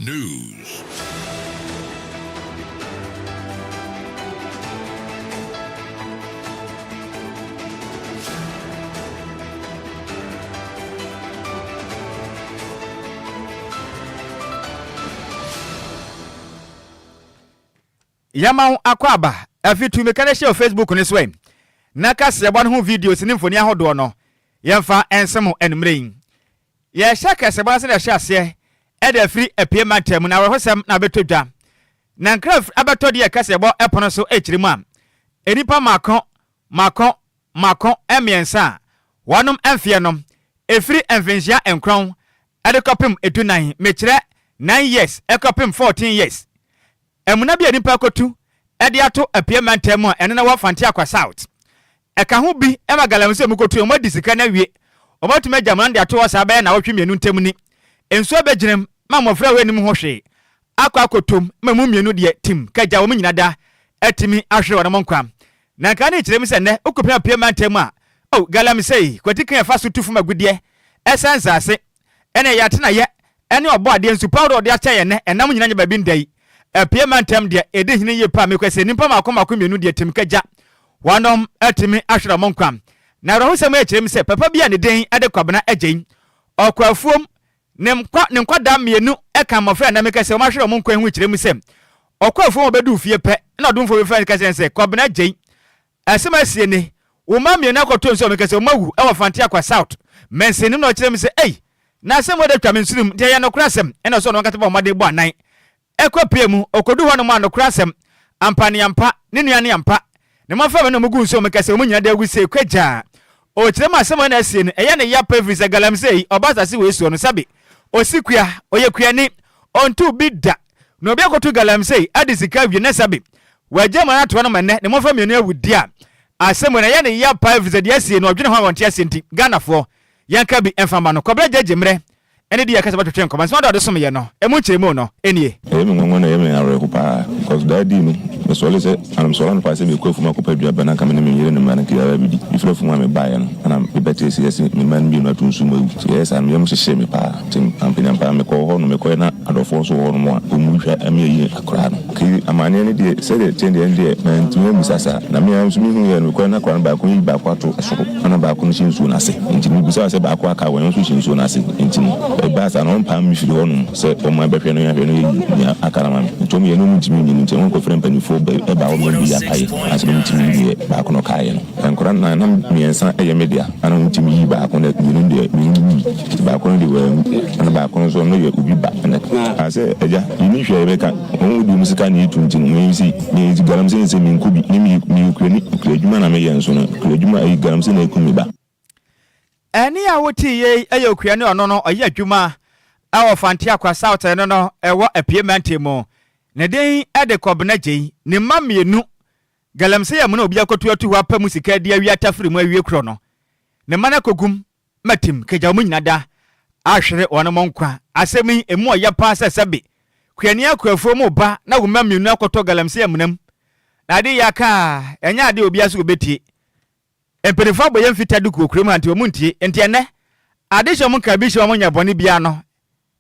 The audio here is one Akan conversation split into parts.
News. Yamau akwaba afitu mekane share Facebook ne so na kase yabon ho videos ni mfoni ahodo no yemfa ensemo enmrein ye shaka se ba se da share se e da free epema tem na wehosem na betodwa na nkraf abetodi e kase yabo epono so ekirimu am enipa makon emiensa wanom emfienom efri emfinhia enkron edekopim edunan mekire 9 years ekopim 14 years emuna bia nipa kotu ede ato apieman temu ene na wafante akwa south eka ho bi emagalamse mukotu mo disika na wie obotuma jaman de ato wasa ba na wotwe mienu ntemu ni enso abegirem ma mofra we nim ho hwe akwa akotom ma mu mienu de tim kaja wo nyina da atimi ahwe wo no nkwa na ka ne kirem se ne okopia apieman temu a o galamse kwatikan fa so tufu magudie esansa ase ene yatena ye ene obo ade nsu powder de acha ye ne enam nyina nya ba bi ndai apieman tem de ede hine ye pa mekwese nimpa makoma mienu de tim kaja wanom atimi ahwera monkwam na rohosem ekirem se papa bia ne den ade Kwadwo Agyei okwafuom ne nkwada mienu eka mofra na mekase o mahwera monkwan hu kirem se okwafuom obedu fie pe na odumfo be fa kase se Kwadwo Agyei asema sie ne wo ma mienu akoto nso mekase o mawu e wafante akwa south mensenim na okirem se na asem ode twa mensurum de ye no krasem ena so no nkate ba omade bo anan ekopie mu okodu ho no ma no krasem ampane ampa ne nuane ampa ne mafa me no mugu nso mekase o munya da aguse kwaja o kirem asem na asie ne eye ne ya pevisa galamsei obasase we suo no sabe osikua oyekua ni ontu bida no obi akotu galamsei adisika wi ne sabe wajama na to no mane ne mafa me no awudia asem na eye ne ya pevisa de asie no odwene ho wonte asenti Ghanafo yanka bi enfama no Kwadwo Agyei jemre ene dia kasa batwetwen koma so do som ye no emu chemu no enie emi ngwanwa na yemi are ko pa because daddy no me so le se anam so ran pa se me ko fuma ko pa dua bana kam na me yire ne man kiya bi di ifra fuma me ba ye no ana me bete se yes me man bi no atunsu mawu yes am yem hye me pa tin ampini ampa me ko ho no me ko na adofo so ho no mo omu hwa am ye akora no ki amane ne de se de ten de ende man tu mu sasa na me am so mi hu ye no ko na kwa ba ko yi ba kwa to so ana ba ko no shinsu na se nti mi bisa se ba kwa aka won so shinsu na se nti basa no pam mi firi honum se o ma behwe no ya hwe no ya akarama ntom ye no mutimi ni nti won ko frem panifo e ba wo bi ya paye asem mutimi ni ba ko no kaye no enkora na nam miensa eye media ana mutimi yi ba ko na ni de ni ba ko no de wa ana ba ko no so no ye ubi ba na ase eja ni hwe be ka won du musika ni tuntin mo yi ni garam se mi nkubi ni mi kurani kurajuma na me yenso no kurajuma ai garam se na ekumi ba eni a woti ye ayokua ne ono no oye adwuma a ofante akwa south no no ewo apieman mo ne den ede Kwadwo Agyei ne mamienu galamse ya mu na obi akotu atu wa pa musika dia wi atafiri mu awie kro no ne mana kogum matim keja mu nyinada ahwere ono monkwa asemi emu oye pa sasabe kuani akwafo mu ba na wo mamienu akoto galamse ya munam na de yaka enya ade obi aso obetie emperifo boye mfita duku okrem anti omuntie enti ene adehye mu ka bi hye omunya bone bia no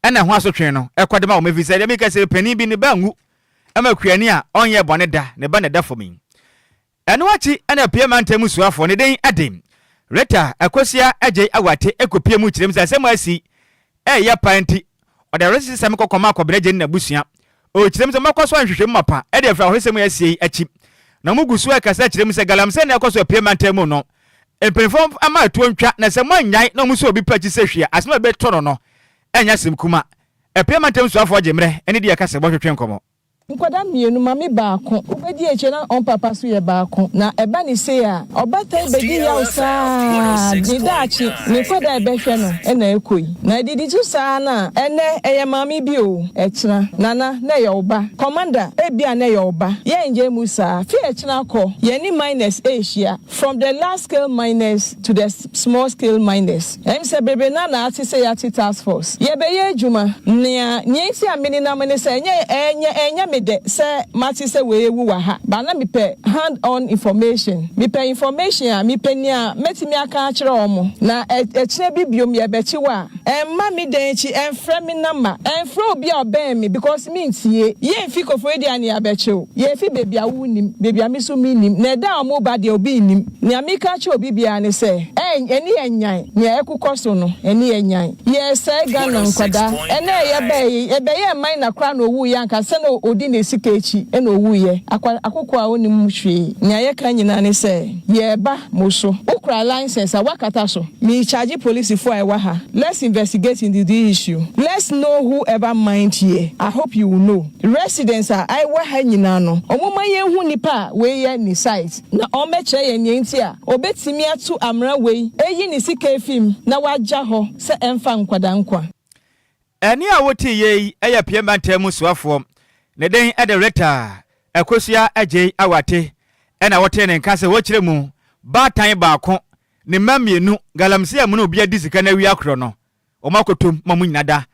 ena ho asotwe no ekwade ma o mevisa de meka se pani bi ne bangu ama kuani a onye bone da ne ba ne da fomi eno achi ena apieman temu suafo ne den adem reta akosia Agyei awate ekopie mu kirem se asem asi ya panti o da resi sem kokoma Kwadwo Agyei na busua o kirem se makoso anhwehwe mapa e de fra ho sem asi achi na mugusu akasa kirem se galamse na akoso apieman temu no emperifo ama tuontwa na se manyai na muso obi pachi se hwea asema be tono no enya sim kuma apieman temu suafo jemre ene de akasa botwetwen komo Nkwada mienu mami baako obedi eche na on papa so ye baako na eba ni se a obata ebedi ya usa didachi ni kwada ebehwe no na ekoi na didi tu sa na ene eye mami bi o echina nana na ye oba commander ebia na ye oba ye nje musa fi echina ko ye ni minus asia from the large scale miners to the small scale miners em se bebe na ati se ya task force ye be ye adwuma nia nyensi amini na mene se enye me de say mati say we wu wa ha ba na me pe hand on information me pe information a me pe ni a metimi aka akere omo na ekire bibiom ye be chi wa emma me den chi enfre me nama enfre obi a oben me because me ntie ye mfi kofo edi ani abechew ye fi baby a wunim baby a me so me nim na da omo ba de obi nim ni amika chi obi bia ne say eni enyan ni ekukoso no eni enyan ye say Ghana nkwada ene ye be ye man na kra no owu ya nka se no odi na sika echi ene owu ye akoko a onim hwe ni aye kan nyina ne say ye ba moso ukra license a wakata so me charge police for ewa ha let's investigate into the issue let's know whoever mind here I hope you will know residents are I wa ha nyina no omoma ye hu nipa we ye ni site na omeche ye ni nti a obetimi atu amra we eyi ni sika film na waja ho se emfa nkwada nkwa eni a woti ye eya piema ntemu soafo ne den director Akosua Agyei awate ena wote ne nka se wo kire mu batan baako ne mamienu galamse amu no obi adi sika na wi akro no omakotom mamu nyinada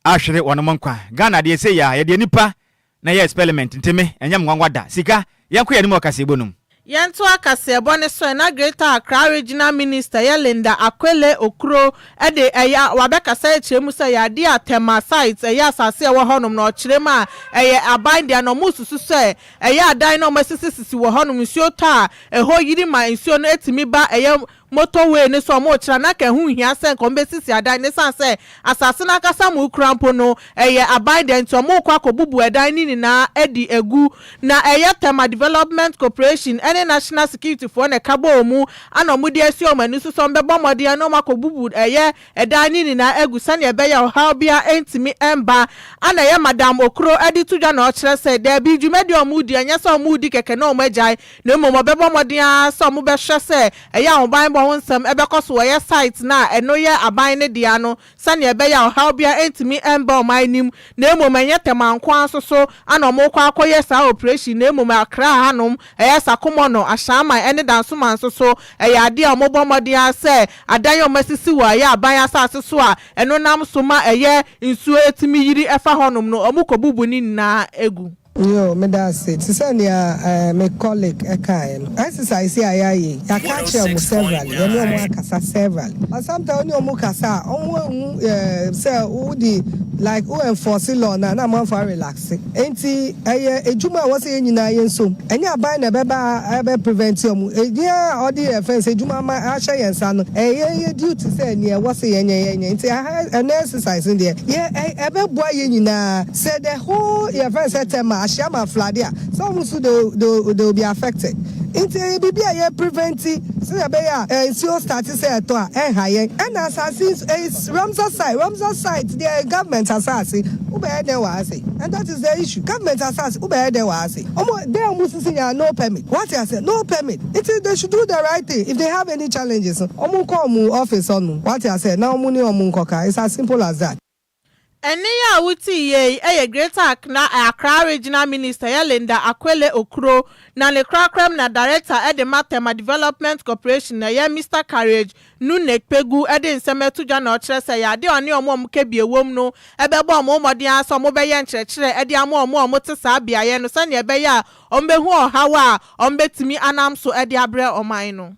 ahwere wono nkwa Ghana de se ya ye de nipa na ye experiment nteme enyam ngwangwada sika yanko ye ni mo kase bonum Yanto akase ebone so na Greater Accra Regional Minister Linda Akwele Okro ede eya wabeka sa echiremu sa ya di atema site eya asase wo honom na ochirema eye abande no mususu se eya adan no masisisi wo honom nsuo ta eho yiri ma nsuo no etimi ba eye motorway ne so mo chira na ka hu hia se kombesisi adan ne san se asase na kasa mu krampo no eye abande nto mo kwa kobubu edan ni na edi egu na eye tema development corporation ene national security for ne kabo mu ana mu de asi o manu so mbebo mode no makobubu eye edan ni na egu sane ebe ya how bia entimi emba ana ye madam Okro edi tudwa na o chira se de bi dwumedi o mu di anya so mu di keke na o magyai na mo mbebo mode a so mu be hwe se eye ahban wonsam ebekoso wo site na eno ye aban ne dia no sane ebe ya how bia entimi emba o manim na emo manye temanko asoso ana mo kwa akoye sa operation na emo Accra hanom eye sakomo no ashama ene danso mansoso eye ade a mobomode ase adan o masisi wo ya aban asase so a eno nam so ma eye nsuo etimi yiri efa honom no omukobubu ni na egu Yo, me da say to send ya my colleague ekaen. Exercise ayaye. Ya catch you several. You know mo kasa several. But sometimes you mo kasa say udi like who enforce law na man for relax. Enti ejuma wo say nyina yenso. Enya aban na beba prevent you. Edia all the offense ejuma ma ahye yensa no. Ye duty say ne wo say yenye. Enti an exercise in there. Ebe boy nyina say the whole offense tema Shama Fladia, some so they'll be affected. Into BBA preventing so started say to higher and assassins is Ramsar site, the government assassin, and that is the issue. Government assassin, they almost say no permit. What I said, no permit. They should do the right thing. If they have any challenges, office on what I said, now money on Munkoka. It's as simple as that. Ene ya wuti ye Greater Accra Regional Minister Linda Akwele Okro na le krakram na Director Edema Tema Development Corporation na ye Mr. Courage Nunek Pegu ede nseme tuja na ochire se ya de oni omo mkebie wom no ebebo omo modi aso mo be ye nkyerechire ede omo tesa bia ye no sane ebe ya ombehu ohawa ombetimi anamso ede abre oman no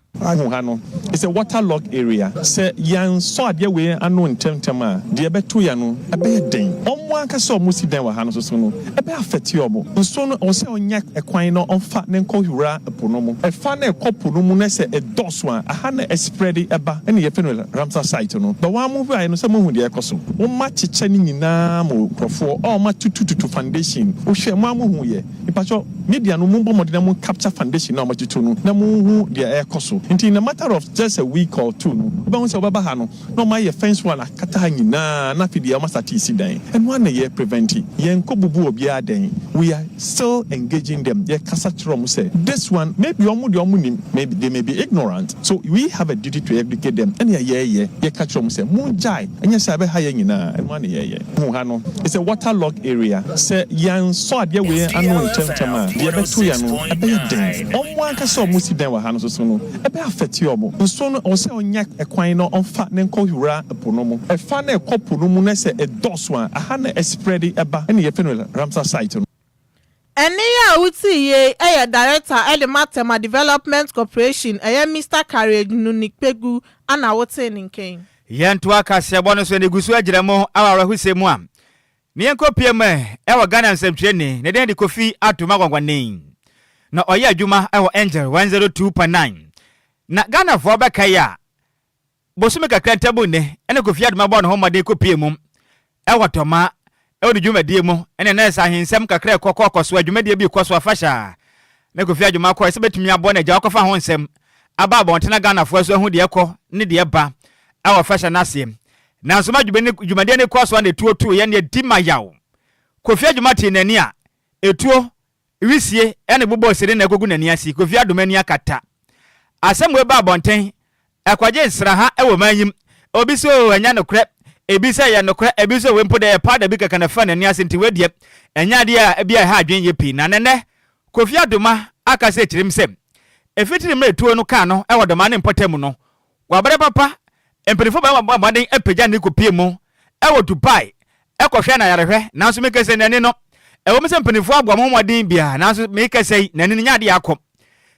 it's a waterlogged area. Say yan so ade we anu ntemtema de beto ya no ebe den omo aka so musi den wa ha no so no ebe affect you omo nso no o se onya ekwan no onfa ne nkohura epono mu efa na ekopono mu na se edoso a aha na spread eba ene ye fe no Ramsar site no but one move I no se mo hu de ekoso o ma chiche ni nyina mo profo o ma tutututu foundation o hwe mo amu hu ye ipacho media no mo bomode na mo capture foundation na mo tutu no na mo hu de ekoso in a matter of just a week or two, no my fence one kata nyina na fidi amasati isi dan and one year preventing yen kobubu obia den we are still engaging them ye kasa trom say this one maybe maybe they may be ignorant so we have a duty to educate them and ye catch them say munjai enya say be ha nyina and one year it's a waterlogged area say yan so ade we anu ntentema de beto ya no ebe den omo aka so musi den wa ha no so no ebe affect you omo nso no o se onya ekwan no onfa ne nkohura epono mu efa na ekopono mu na se edoso a aha na spread eba ene ye fe no Ramsar site no Eniya uti ye director Matema Development Corporation Mr. Courage Nunikpegu ana wote ninken. Yentua kase bono so ne gusu agiremo awara husemu am. Ne enkopie me ewo Ghana nsɛmtwene ne den de Kofi Atoma gwangwane. Na oye adwuma ewo Angel 102.9. Na Ghana fo beka ya bosume kakra ntabu ne ene Kofi Atoma bono ho made kopie mum. Ewo toma ewo dwumadie mu ene na esa hensem kakra kokoko adwumadie bi koso afasha. Ne Kofi Atoma ko ese betumi abo na ja okofa ho nsem. Aba abontena Ghana fo so hu de ekɔ ne de ba. Awa fashion nasiem na nso madwumade ne kwaso na tuotu ye ne dima yaw Kofi adwumate nani a etuo wisie ene bobo sire na egogu nani asi Kofi adomani akata asem we ba abonten akwaje nsra ha ewo manyim obi so anya nokre ebi se ye nokre ebi so we mpo de pada bi kaka na fa nani asi nti wedie enya de a bia ha adwen ye pi na nene Kofi adoma aka se kirim sem efitiri mre tuo no ka no ewo doma ne mpotam no wabere papa empirifo ba maden epeja ne kopie mu ewo Dubai ekohwe na yarehwe nanso mekese nani no ewo mse empirifo agwa mo maden bia nanso mekese nani nya de akọ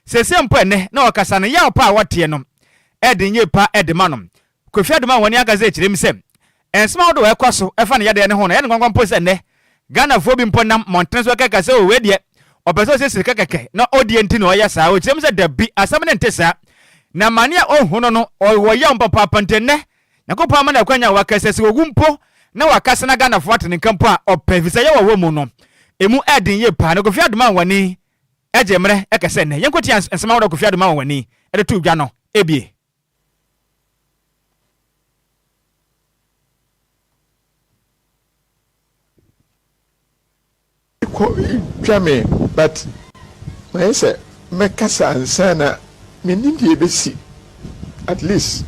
sese mpo ene na okasa no ya pa wote no edinye pa edema no Kofi adoma woni agaze kirim sem ensema do ekoso efa ne yade ne ho na ye ngwankwan po se ne Ghana fo bi mpo nam montenso kaka se o wedie opeso se sirika keke na odie nti no ya sa o kirim se dabi asam ne ntesa na mania ohuno no owoya mpapa pantenne nakopa ma na kwanya wakasese ogumpo na wakase na Ghana fo atene kampo a opevisa ye wo mu no emu edin ye pa na Kofi adoma wani ejemre ekese ne yenkoti ensema wo Kofi adoma wani ede tu dwa no ebie ko twame but my say mekasa ansana menim die besi at least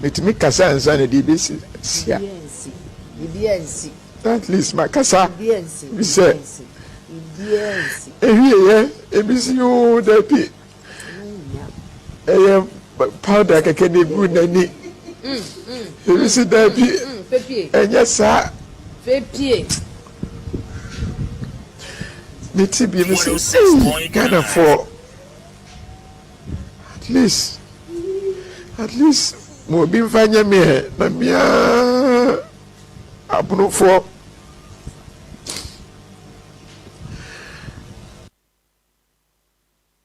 me kasa ansana die besi sia at least makasa we say ewie ebisi o da pi powder keke ne gu nani ebisi da pi enya sa Fepie Miti bi me say Ghana for at least mo bi mfanya me na mia abuno for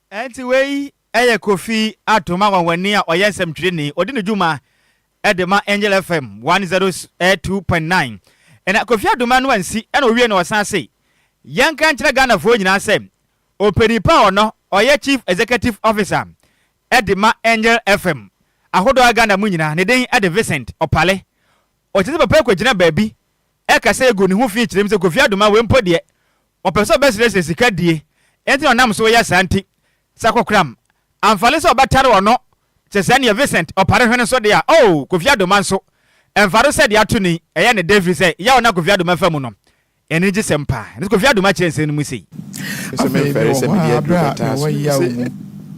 anyway eye Kofi Atoma wani a oyensem twene odi ne dwuma edema Angel FM 102.9 ena Kofi Atoma no ansi ena owie na osan sei yanka nkyere Ghana fo nyina sem openipa ono oye chief executive officer edema Angel FM ahodo Ghana mu nyina ne den ede Vincent Opale otise papa kwagina baabi ekasa ego ne ho fi kyerem se Kofi Atoma we mpo de opeso besere sika die enti onam so ya santi sakokram amfale so batare ono kyese ne Vincent Opale hwene so de a Kofi Atoma so emfaro se de atuni eye ne David se ya ona Kofi Atoma famu no eni je sempa ne Kofi Atoma chense no mu sei so me very se media drubata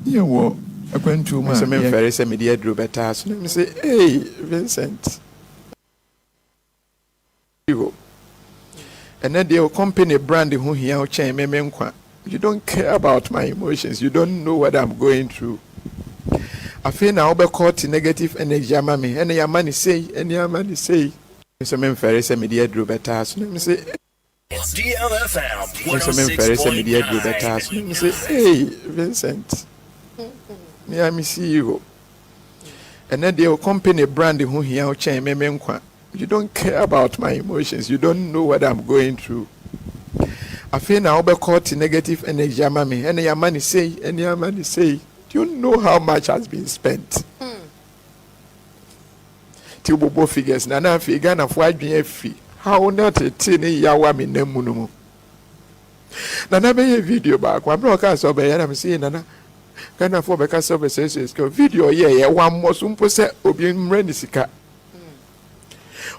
ye wo akwantu ma so me very se media drubata so me say hey Vincent you and then the company brand who here chain me nkwa you don't care about my emotions you don't know what I'm going through I feel now be caught negative energy ama me and your money say so me very se media drubata so me say DLFM so me very se media drubata so me say hey Vincent me see you and then the company brand who here chain me nkwa you don't care about my emotions you don't know what I'm going through I feel now be caught negative energy ama me and your money say do you know how much has been spent ti bobo figures na figure na fo adwen afi how not a tin yawa me namu no mu na be video back wa bro ka so be ya na me say na kana fo be ka so be say video ye wan mo so mpo se obi mre ni sika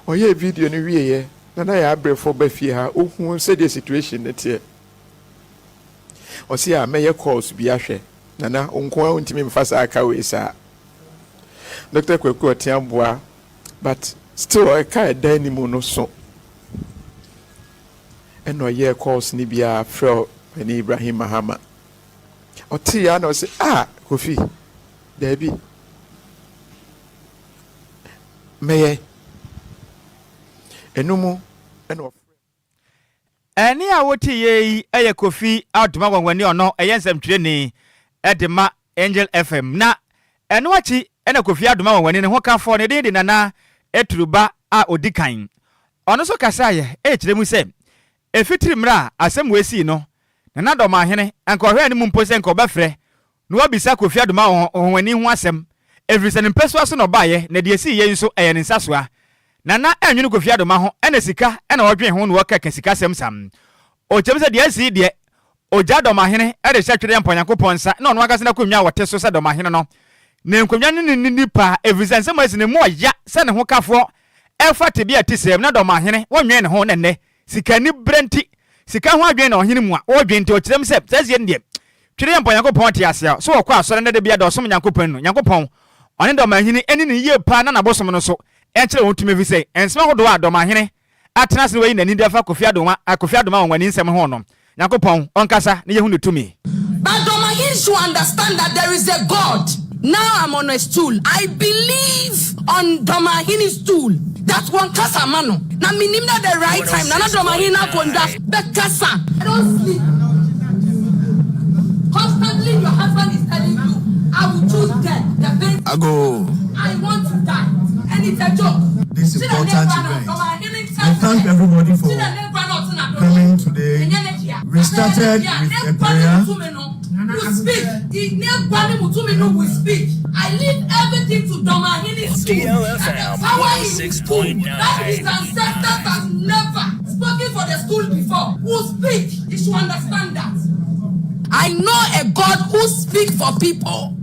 oye video ni wie ye na ya abrefo ba fie ha ohun se the situation net here o si a meye calls bi ahwe na onko ontimi mfasa aka we sa Dr. Kwadwo Tiamboa but still I can't die anymore no so ɛna ɔyɛ course ni bia frɛ Pani Ibrahim Mahama ɔte ya na ɔsɛ Kofi Dabi mɛyɛ enumu ɛna ɛne a wote yi ɛyɛ Kofi Adwoa wangwani ɔno ɛyɛ nsɛmtwerɛni ɛdema Angel FM na ɛno akyi ɛna Kofi Adwoa wangwani ne ho kafo ne de nana eturuba a odikan ɔno so kasa yɛ ɛkyerɛ mu sɛ efitiri mra asɛm wesi no na dɔma hene ankɔhwɛ ne mu mpose nkɔbɛfrɛ no wabisa Kofi Adwoa wangwani ho asɛm everisen mpɛso so no baayɛ na de esi yɛ nso ɛyɛ ne nsasoa na enwunu Kofi Adwoa ho ɛna sika ɛna wɔdwen ho no wɔka sika sɛm sam okyem sɛ de esi de ogya dɔma hene ɛde hyɛ twere mpanyankopɔn nsa na ɔno akasa na konwa wɔte so sɛ dɔma hene no na nkonwa ne nipa everisen sɛ masi ne mu ɔya sɛ ne ho kafo ɛfa te bia te sɛm na dɔma hene wɔnwen ne ho nenne sika ni brenti sika ho adwen na ɔhene mu a wɔdwen te okyerem sɛ sɛsie ne twere mpanyankopɔn te ase so wɔkɔ asɔre ne de bia dɔsom nyankopɔn no nyankopɔn ɔne dɔma hene ɛni ne yie pa na nabosom no so ɛnkyerɛ wɔn tumi fi sɛ ɛnsɛm ahodoɔ a dɔma hene atena se wɔyi n'ani dafa Kofi Adwoa wangwani nsɛm ho no nyankopɔn ɔnkasa ne yehu ne tumi. But dɔma hene should understand that there is a God. Now I'm on a stool. I believe on dɔma hene's stool that one kasa mano na minim na the right time na dɔma hene akonda bekasa. I don't sleep. Constantly your husband is telling you I will choose death. I want to die. And it's a joke. This is important event. I thank everybody for coming today. We started with a prayer. We speak. We speak. I leave everything to dɔma hene's school. DLFM 106.9. That his ancestors have never spoken for the school before. Who speak? You should understand that. I know a God who speaks for people.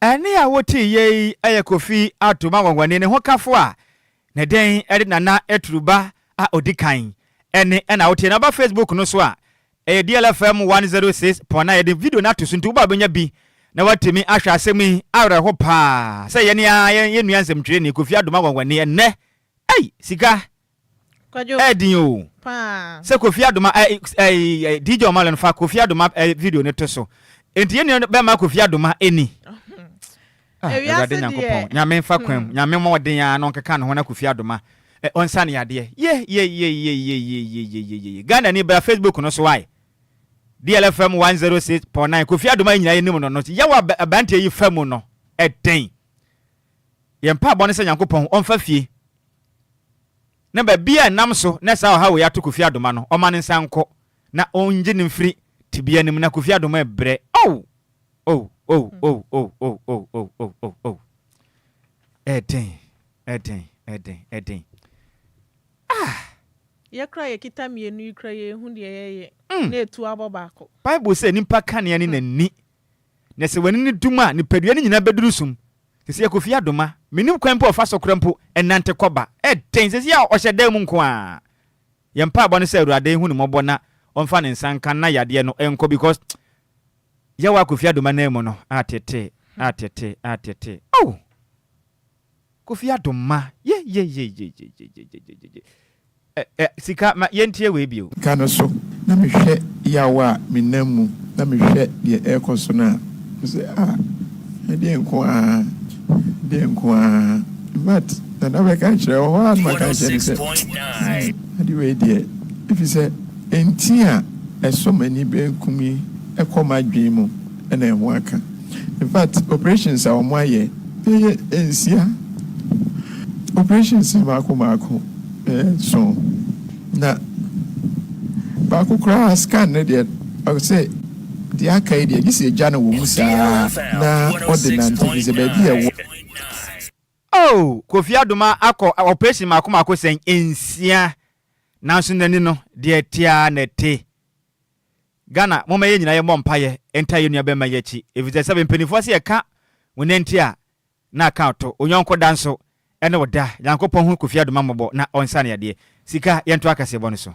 ɛne a wote yi ɛyɛ Kofi Adwoa wangwani ne ho kafo a ne den ɛde nana eturuba a odikan ɛna wote na ba Facebook no so a ɛyɛ DLFM 106.9 de video na to so nti wo ba benya bi na watemi ahwɛ asɛm yi awre ho pa sɛ yɛne yɛ nua nsɛm twere ne Kofi Adwoa wangwani ɛnɛ sika ɛdin o pa sɛ Kofi Adwoa DJ Omalo fa Kofi Adwoa video ne to so enti yɛne bɛ ma Kofi Adwoa eni Ewia nyankopɔn nyame fa kwam nyame mo den ya no nkeka ne ho na Kofi Adwoa onsa ne yade ye Ghana ni bra Facebook no so why DLFM 106.9 Kofi Adwoa nyina yenim no yawa abantie yi famu no eden yempa bɔ ne sɛ nyankopɔn onfa fie na ba bia nam so na sa ha wo ya to Kofi Adwoa no ɔma ne nsanko na onje ne mfiri tibia nim na Kofi Adwoa bre Eden. Yakra yekita mienu yikra ye hu de ye na etu abobako. Bible say nimpa kane ne nani. Na se wani ne duma ne padua ne nyina beduru sum. Se Kofi Adwoa menim kwan po fa sokrampo enante koba. Eden se ya ohye dan mu nko a. Yempa abo ne se Awurade hu ne mobo na onfa ne nsanka na yade no enko because yawa Kofi Adwoa na emu no atete Kofi Adwoa ye sika ma yentie we bio kana so na mehwɛ yawa menamu na mehwɛ de ekoso na se de enko but na be ka kyerɛ ho an ma ka kyerɛ se ade we de if you say entia eso mani be nkumi ekoma dwen mu na ɛho aka in fact operations a omo aye ensia operations maako so na baako kura scan ne de I say the aka de this is jana wo musa na ordinance is baby Kofi Adwoa akọ operation maako sen ensia nanso nani no de tia na te Ghana moma ye nyina ye mompaye entaye nua bema ye chi evize 7 penifo se ye ka wonenti a na account onyonko danso ene woda yankopon hu Kofi Adwoa mobo na onsane yade sika yento akase bo no so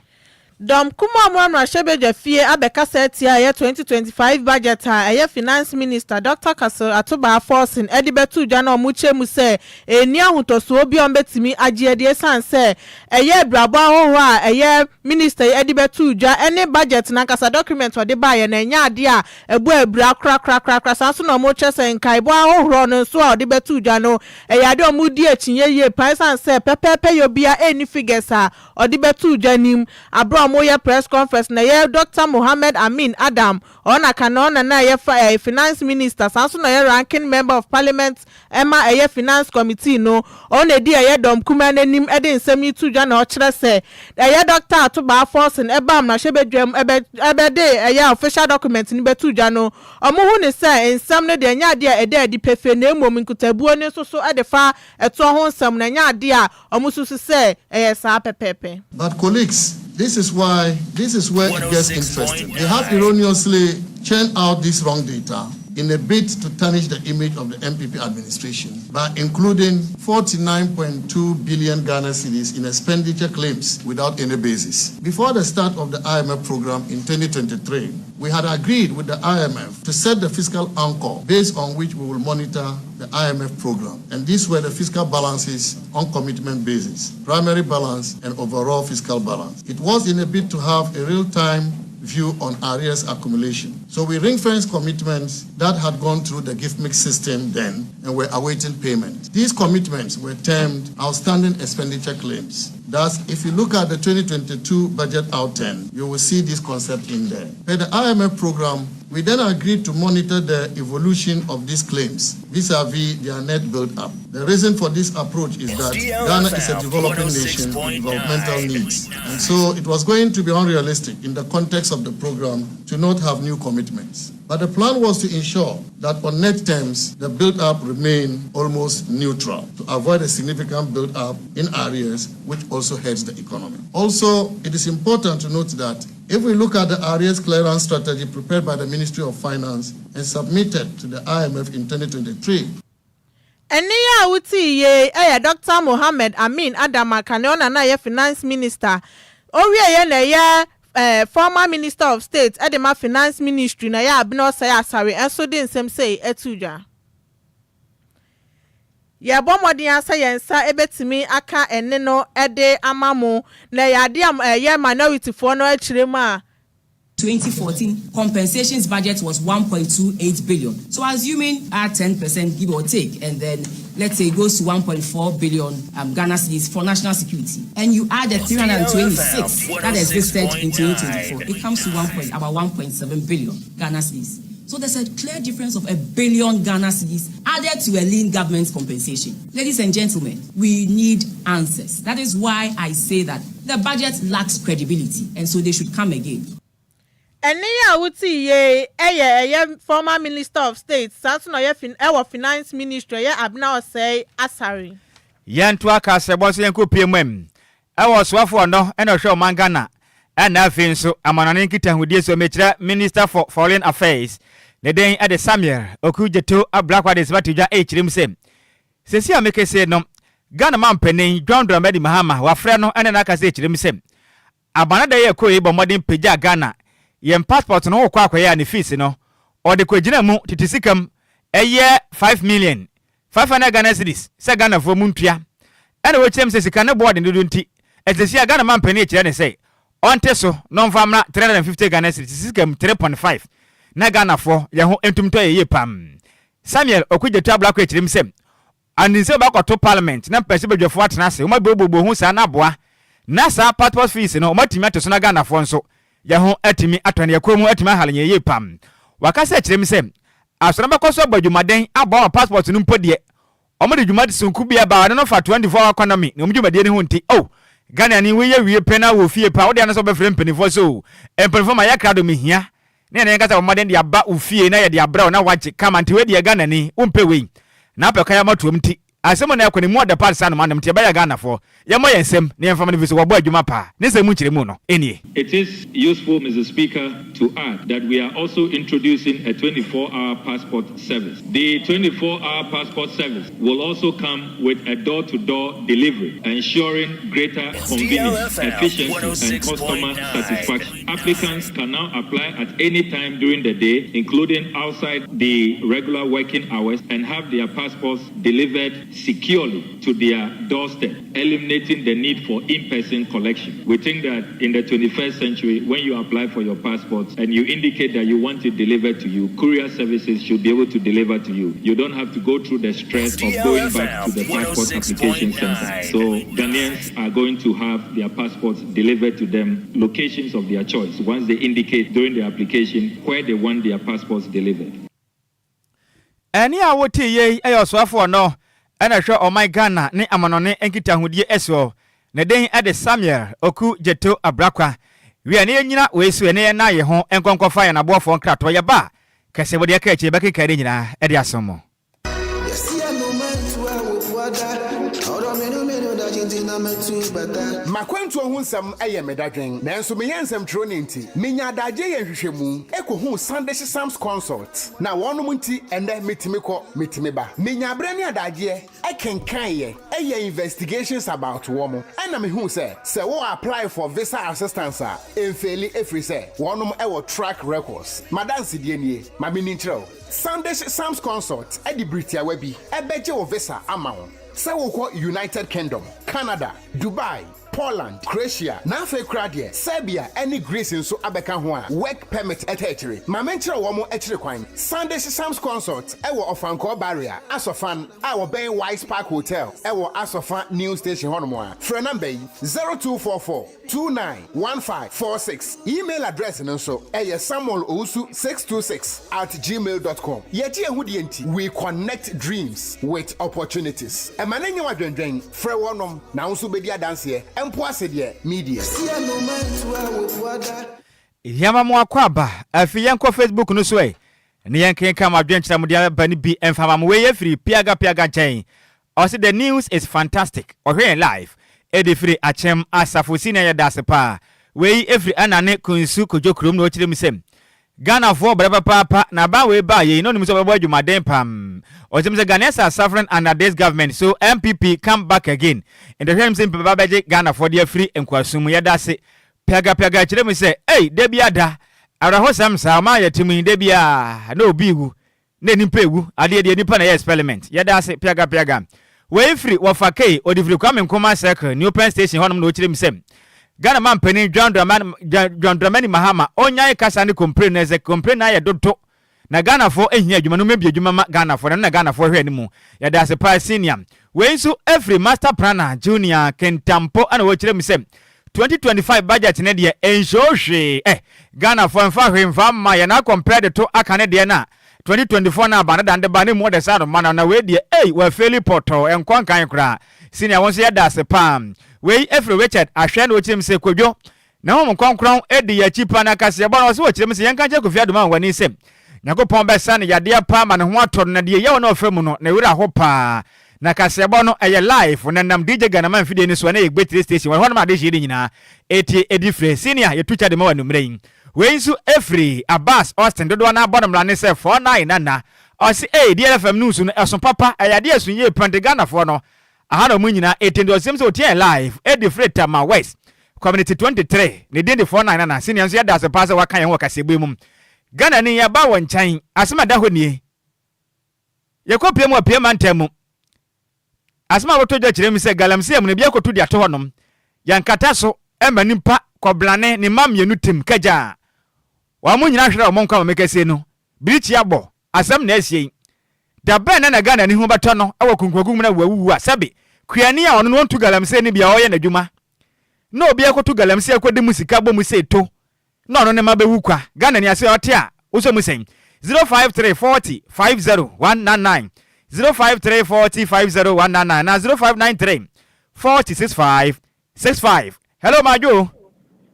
Dom kuma mwana shebeje fie abeka setia ye 2025 budget a finance minister Dr. Kwadwo Atoba forcing edibetu jana omuche mu se eni ahotoso obi ombetimi agye de sanse eye brabo ahoho a eye minister edibetu ja any budget na kasa document ode ba ye na nya ade a ebu ebra kra sanso na omuche se nkai bo ahohoro no so a ode betu ja no eye ade omudi achinye ye pan sanse pepepe yobia eni figures a ode betu ja nim abro moya press conference na ye Dr. Mohammed Amin Adam ona kanona na ye finance minister sanso na ye ranking member of parliament Emma ye finance committee no ona di ye dom kuma nanim ede nsem yitu dwa na o kire se ye Dr. Atoba forcing ebam na shebedwam ebede ye official document ni betu dwa no omo hu ne se nsem ne de nya de ede edi pefe na emom nkutabuo ne so ede fa eto ho nsem na nya de a omo susu se sa pepepe. But colleagues, this is where it gets interesting. They have erroneously churned out this wrong data in a bid to tarnish the image of the MPP administration by including 49.2 billion Ghana cedis in expenditure claims without any basis. Before the start of the IMF program in 2023, we had agreed with the IMF to set the fiscal anchor based on which we will monitor the IMF program. And these were the fiscal balances on commitment basis, primary balance and overall fiscal balance. It was in a bid to have a real-time view on arrears accumulation. So we ring-fenced commitments that had gone through the gift mix system then and were awaiting payment. These commitments were termed outstanding expenditure claims. Thus, if you look at the 2022 budget outturn, you will see this concept in there. Per the IMF program, we then agreed to monitor the evolution of these claims vis-a-vis their net build-up. The reason for this approach is that Ghana is a developing nation with developmental needs. And so it was going to be unrealistic in the context of the program to not have new commitments. But the plan was to ensure that on net terms, the build-up remained almost neutral to avoid a significant build-up in arrears, which also hurts the economy. Also, it is important to note that if we look at the arrears clearance strategy prepared by the Ministry of Finance and submitted to the IMF in 2023, Eniya uti ye Dr. Mohammed Amin Adam Kanona na ye finance minister. Owie ye na ye former minister of state edema finance ministry na ya abino say asare enso de nsem say etuja. Ye bomodi asa yensa ebetimi aka ene no ede amamu na ya de ye minority for no achirema. 2014 compensations budget was 1.28 billion. So assuming add 10% give or take, and then let's say it goes to 1.4 billion Ghana cedis for national security, and you add the 326 that existed in 2024, it comes to about 1.7 billion Ghana cedis. So there's a clear difference of 1 billion Ghana cedis added to a lean government compensation. Ladies and gentlemen, we need answers. That is why I say that the budget lacks credibility, and so they should come again. Eniya uti ye former minister of state sanso na ye finance ministry ye abna say asari yentu aka sebo so yenko piemem swafo no ena hwe mangana ena afin so amanane nkita hudie so mekira minister for foreign affairs ne den ade Samuel okujeto ablakwa sibatija echirim sem sesi amekese no Ghana mampanin dwandra medi mahama wafre no ena na kase echirim sem abanada ye ko ebo modern peja Ghana yem passport no kwa akoya ne fees no o de kwagina mu titisikam eye 5 million 500 Ghana cedis se Ghana fo mu ntua ene wo kyem se sika ne board ndu nti etesi Ghana man pani kire ne say onte so no mfamra 350 Ghana cedis titisikam 3.5 na Ghana fo ye ho entumto ye pam Samuel okugyetu ablako ekirim sem andinse ba kwato parliament na pese bedwefo atena se o ma bobo hu sa na boa na sa passport fees no o matimi ateso na Ghana fo nso Yaho etimi atwane yakomu etimi halenye ye pam wakasa ekirem se asoro bakoso badwumaden aba passport no mpodie omode dwumade sunku bia ba no fa 24 economy no dwumade ne ho nti Ghana ni we wie pena wo fie pa wo de anaso be frem penifo so empenfo ma yakra do mehia ne ne kasa omaden de aba ofie na ye de abra na wache kama nti we de Ghana ni umpe we na apeka ya matuom nti asemo na yakoni mo the part san man mte ba ya Ghana for ye mo yensem ne yemfa no visi wo bo adwuma pa ne se mu chire mu no enie. It is useful, Mr. Speaker, to add that we are also introducing a 24-hour passport service. The 24-hour passport service will also come with a door-to-door delivery, ensuring greater convenience, efficiency, and customer satisfaction. Applicants can now apply at any time during the day, including outside the regular working hours, and have their passports delivered securely to their doorstep, eliminating the need for in-person collection. We think that in the 21st century, when you apply for your passports and you indicate that you want it delivered to you, courier services should be able to deliver to you. You don't have to go through the stress of going back to the passport application center. So Ghanaians are going to have their passports delivered to them, locations of their choice, once they indicate during the application where they want their passports delivered. Any awoti ye ayoswafo no ana hwe o my Ghana ne amanone enkita hodie eso ne den ade Samuel oku jeto abrakwa wi ne nyina wesu ne na ye ho enkonkofa ya na boafo nkrato ye ba kase bode ka eche beke kare nyina ede asomo. Makwantu ohunsam eye medadwen nanso meyensam tronenti menya daje ye hwehwemu ekohu Sunday Sam's consult na wonom nti ende metimi ba menya abre ne adaje ekenkan ye eye investigations about womo ana mehu se wo apply for visa assistance a enfeli efri se wonom ewo track records madansi die nie mabini ntreo Sunday Sam's consult edi britia wabi ebeje wo visa amawo se wo ko United Kingdom, Canada, Dubai, Poland, Croatia, Nafe Kradie, Serbia, any Greece in so abeka ho a work permit etechere. Ma menchire wo mo echire kwan. Sunday Sam's consult ewo Ofanko barrier, Asofan, our Ben Wise Park Hotel, ewo Asofan New Station hono mo a. Phone number 0244 291546. Email address nso samuelowusu626@gmail.com. Yeti ehudi enti, we connect dreams with opportunities. Emanenye wadwendwen, frɛ wonom na nso bedi adanse empo asede media. Yama mo akwaba afi yenko Facebook no so ne yenken kam adwenkyerɛ mo dia ba ni bi emfama mo we free piaga chain. Also the news is fantastic. Ohwe live edi free achem asafo senior ya dasepa we every anane kunsu kojokrom no chire misem Ghana for braba papa na ba we ba ye no nim so babo adwumaden pam otim se Ghanaians are suffering under this government, so MPP come back again and the same simple baba Ghana for their free enquasum ya dase piaga chire mi se hey debia da araho samsa ma yetimi debia na obigu na nimpegu ade de nipa na experiment ya dase piaga we free wo fakei odifri kwame nkoma circle new pen station honom no chire mi se Ghana man penny John Dramani Mahama onya kasa ni complain na ze complain na ye dodo na Ghana for ehia adwuma no mebia adwuma ma Ghana for na Ghana for hwe ni mu ya da se pa senior we nso every master planner junior kentampo ana wo kire mi se 2025 budget ne de enhwe Ghana for mfa hwe mfa ma ya na compare to aka ne de na 2024 na ba na dande ba ne mo de sa no man na we de we fairly poto enkwan kan kra senior won so ya da se pam we every Richard ahwe na ochim se Kwadwo na ho mkonkron edi ya chipa na kase ba no so ochim se yanka je kofia doma wani sem nyakopon be sa ne yade pa ma ne ho ator na de ye wona ofremu no na wura ho pa na kase ba no eye live na nam DJ Ghana man fide ni so na ye gbetire station ho na ma de hye nyina eti edifre senior ye tucha de ma wanu mrein we nso every Abbas Austin dodo na abodom la ne se 49 nana o se DLFM news no eso papa ayade asu ye pande Ghana fo no ahana mu nyina etendo semse otie live edifre tama west community 23 ne den de 49 nana senior nso ya da se pass waka ye ho kasebe mum Ghana ni ya ba won chan asema da honie ye kopie mu apie mantemu asema wotojo kire mi se galamse mu ne bia kotu dia to honom yankata so emanimpa koblane ne mamyenu tim kaja wa mu nyina hwere o monka ma mekase no birichi abo asem na asie da ben na Ghana ni hu bato no awo kunkwagum na wawu asabe kuani a ono no ntu galamse ne bia oye na dwuma na obi akotu galamse akodi musika bo mu se to na ono ne mabewu kwa Ghana ni ase ote a uso mu sen 0534050199 0534050199 na 0593406565. Hello Majo.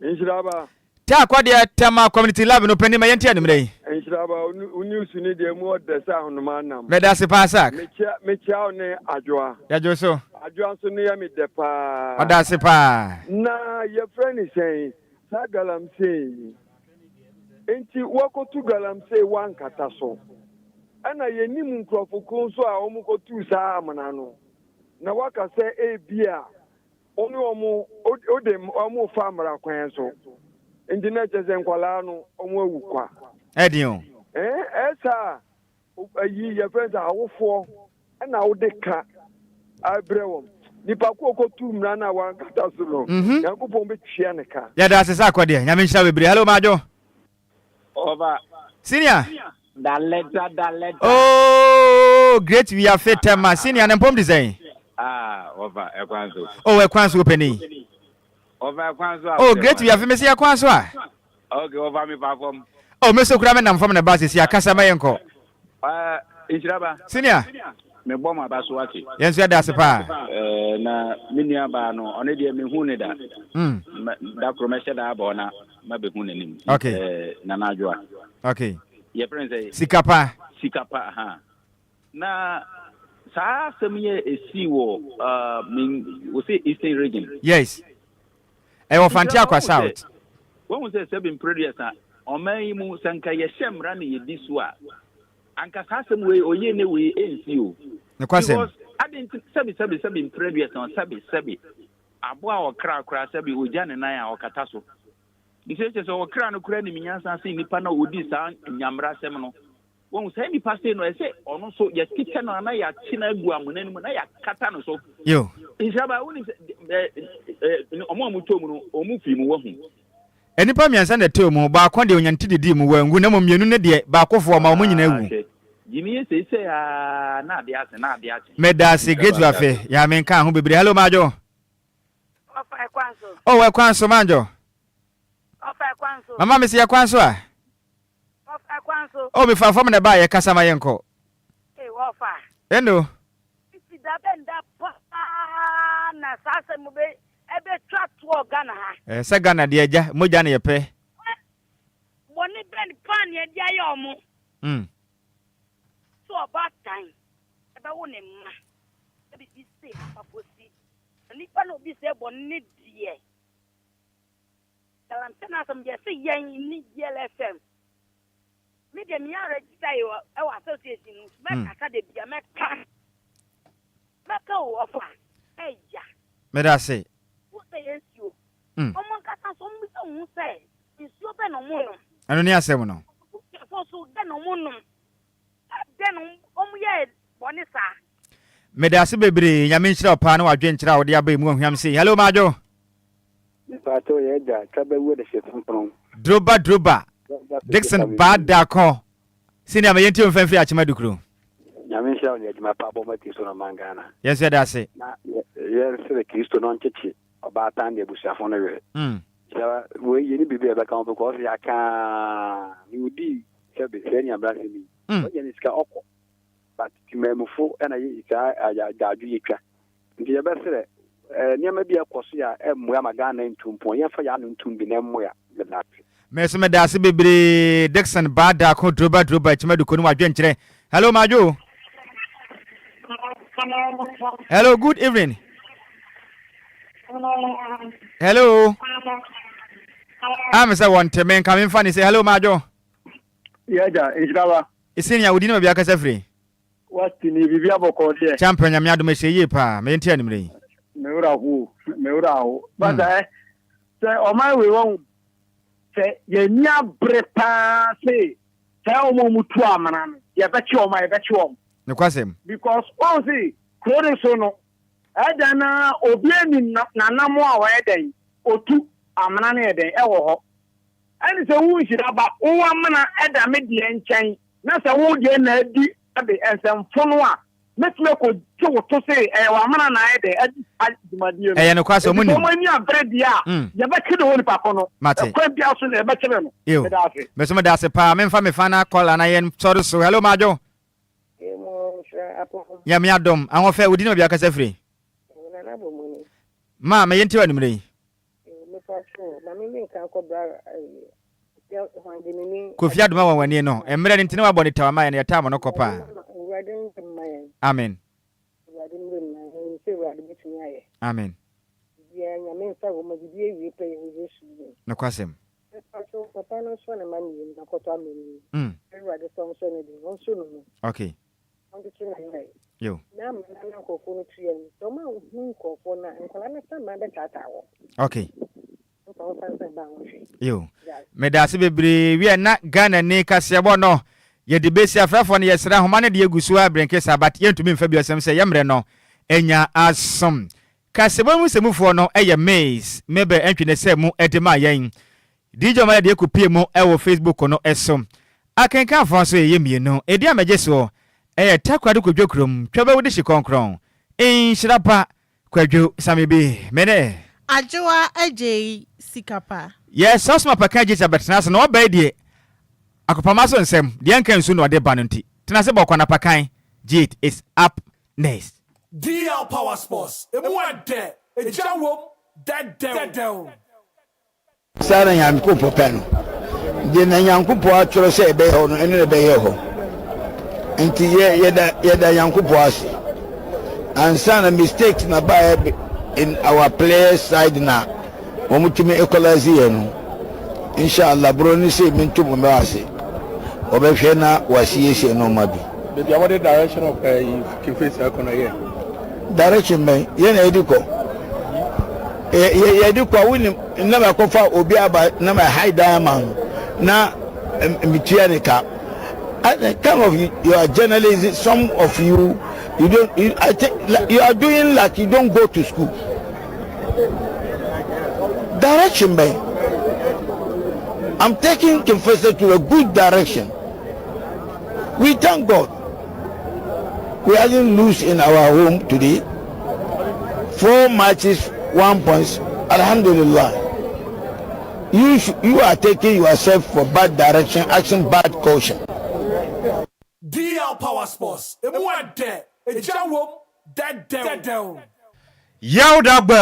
Nhyiraba. Ta kwa dia tama community lab no peni mayenti animre. Nhyiraba news ni de mo de sa no manam. Me da se pa sak. Me chia ne Adwoa. Ya jo so. Adwoa so ne ya me de pa. O da se pa. Na ye friend is saying sa galamsey. Enti wakotu galamsey wan kata so. Ana ye nim nkrofo so a omukotu sa amana no. Na waka se e bia oni odem omo famra kwan so. Enti na cheze nkwala no omo awukwa. Edion. Esa ayi ye friends awofo na wodeka abrewom. Nipa kokotu mra na wan kata so no. Yankopon be twia ne ka. Ya da se sa kwade. Nya me nhyira bebre. Hello Majo. Over. Senior. Daleta. Oh, great we are fit tema. Senior na pom design. Over Ekwanso. Oh, Ekwanso penny. Over Ekwanso. Oh, great we have me see Ekwanso. Okay, over me perform. Oh, me so kura me nam from na base si akasa mayenko. Nhyiraba. Senior. Me bom abaso ake. Yen so da se pa. Na minia ba no one de me hu ne da. Da promesha da ba na ma be hu ne nim. Okay. Na Adwoa. Okay. Ye prince Sikapa ha. Na sa semye esi wo we say eastern region. Yes. E wo fanti akwa south. When we say 7 previous oman mu sanka ye shemra ne ye disua. Anka sa sem we oye ne we ensi o. Ne kwasem. Because I didn't seven previous on sebi. Aboa o kra sebi oja ne nan a o kata so. Ise so o kra no kra ni minyansa se nipa na odi sa nyamra sem no. Won say nipa se no e se ono so ye kitchen no na ya chi na agu amunani mu na ya kata no so. Yo. Nhyiraba woni omo amuto mu no omu fi mu wo hu. Enipa miansa na tew mu ba kon de onyanti didi mu wangu na mienu ne de ba kofo ma omo nyina ewu. Jimi se na ade ase. Medasi great wafe ya men kan ho bebre. Hello Majo. Ofa Ekwanso. Oh, Ekwanso Majo. Ofa Ekwanso. Mama me se Ekwanso a. Ofa Ekwanso. Oh, me fa from na ba ye kasa ma yenko. Ofa. Endo. Iti da benda pa na sasa mu be ebe twa to Ghana ha. Se Ghana de eja moja na ye pe. Boni ben pan ye dia yo mu. So about time. Ebe wo ne ma. Ebe bi se paposi. Ni pa no bi se boni die. Kalam tena som je se yen ni DLFM. Me de mi register yo e wa association me kaka de bia me kan. Me ka wo ofa. Eja. Me da se. Wo se yesio. Omo kaka so mi se hu se. Isio be no mu no. Anu ni asem no. Fo so de no mu no. Den omuye boni sa. Medasi bebre nyame nhyira opa na wadwe nkyira wo de abai mu ahwam sei. Hello Majo. Pato ye ja tabewu de shetumpron. Droba. Dixon Badako. Senior me yenti mfemfe achima dukuru. Nyame nhyira wo de adwuma pa bo mati so no mangana. Yes ya dase. Na ye se Kristo no nchechi oba tan de busuafo no we. We yeni bibi ebe kan ko ya kan ni udi sebe senya brasemi. Oye ni ska okọ. But timemufo na ye ka ajaju yetwa. Nti ye besere niam bia kwaso ya emmua magana ntumpon ye fa ya no ntumbi na emmua me Meso me dase bebre Dixon Badako droba achima dukuru wadwe nkyire. Hello Majo. Hello, good evening. Hello. I'm say one men coming funny say hello Majo. Yeah, Nhyiraba. Isenia wudi na bia kasa free. What ni bibia boko de. Champion nyame adom hye pa, me ntia nimre. Me ura ho. But say o my we won say ye nya brepa say omo mutu amana no. Ye be chi o my be chi o. Ne kwasem. Because all see clothing so no. Adana obi ani na namo a wa eden otu amana na eden e wo ho. Ani se wu Nhyiraba wo amana eda me de nkyɛn na se wo de na adi ade ensemfo no a metme ko je wo to se wa amana na ede adimadi no. Ne kwasem mo ni. Mo ni abredi a ye be kede woni papa no. Kwa bia so na e be kede no. Me so me da se pa me mfa me fa na call na yen sorry so. Hello Majo. Ya me adom an wo fa wudi na bia kasa free. Ma me yenti wa nimre. Me fa so, ma me nka ko bra Kofi Adoma wa wani no. Emre ntine wa boni tawama ya tama no kopa. Amen. Amen. No kwasem. Okay. Yo. Okay. Yo. Medasi bebre we na Ghana ne kasebo no ye de besi afrafo ne yesra homa ne de egusu abrenke sabat yentumi mfa biosem se yemre no enya asom kasebo mu semufo no eye maze mebe entwene se mu edema yen DJ ma de ekupie mu ewo Facebook no esom akenka afon so ye mienu edi amageso eye takwade kodwokrom twebe wode shikonkron Nhyiraba Kwadwo Sammy bi mene Adwoa Agyei Sikapa. Yes, Osma Pakaji Sabatnas no obey die. Akopamaso nsem, die nkan su no de ba no nti. Tena se bokwa na pakan. Jit is up next. DL Power Sports. Emuade, ejawom, dead. Sara Yankupo peno. Die na Yankupo atworo se ebe ho no ene ebe ye ho. Nti yeda Yankupo ase. Ansana mistakes na ba in our players side na omutime equalize yenu inshallah bro ni say mintu mo ase obehwe na wasiyese no mabi baby what the direction of Kife's economy here direction me ye na ediko ediko wini na ma kofa obi aba na ma high diamond na mitianika kind of you are journalism some of you don't I think you are doing like you don't go to school. Direction, man. I'm taking Confessor to a good direction. We thank God. We didn't lose in our home today. 4 matches, 1 point. Alhamdulillah. You are taking yourself for bad direction, action, bad caution. DL Power Sports. Emuade, ejawom, dead. Yauda gbe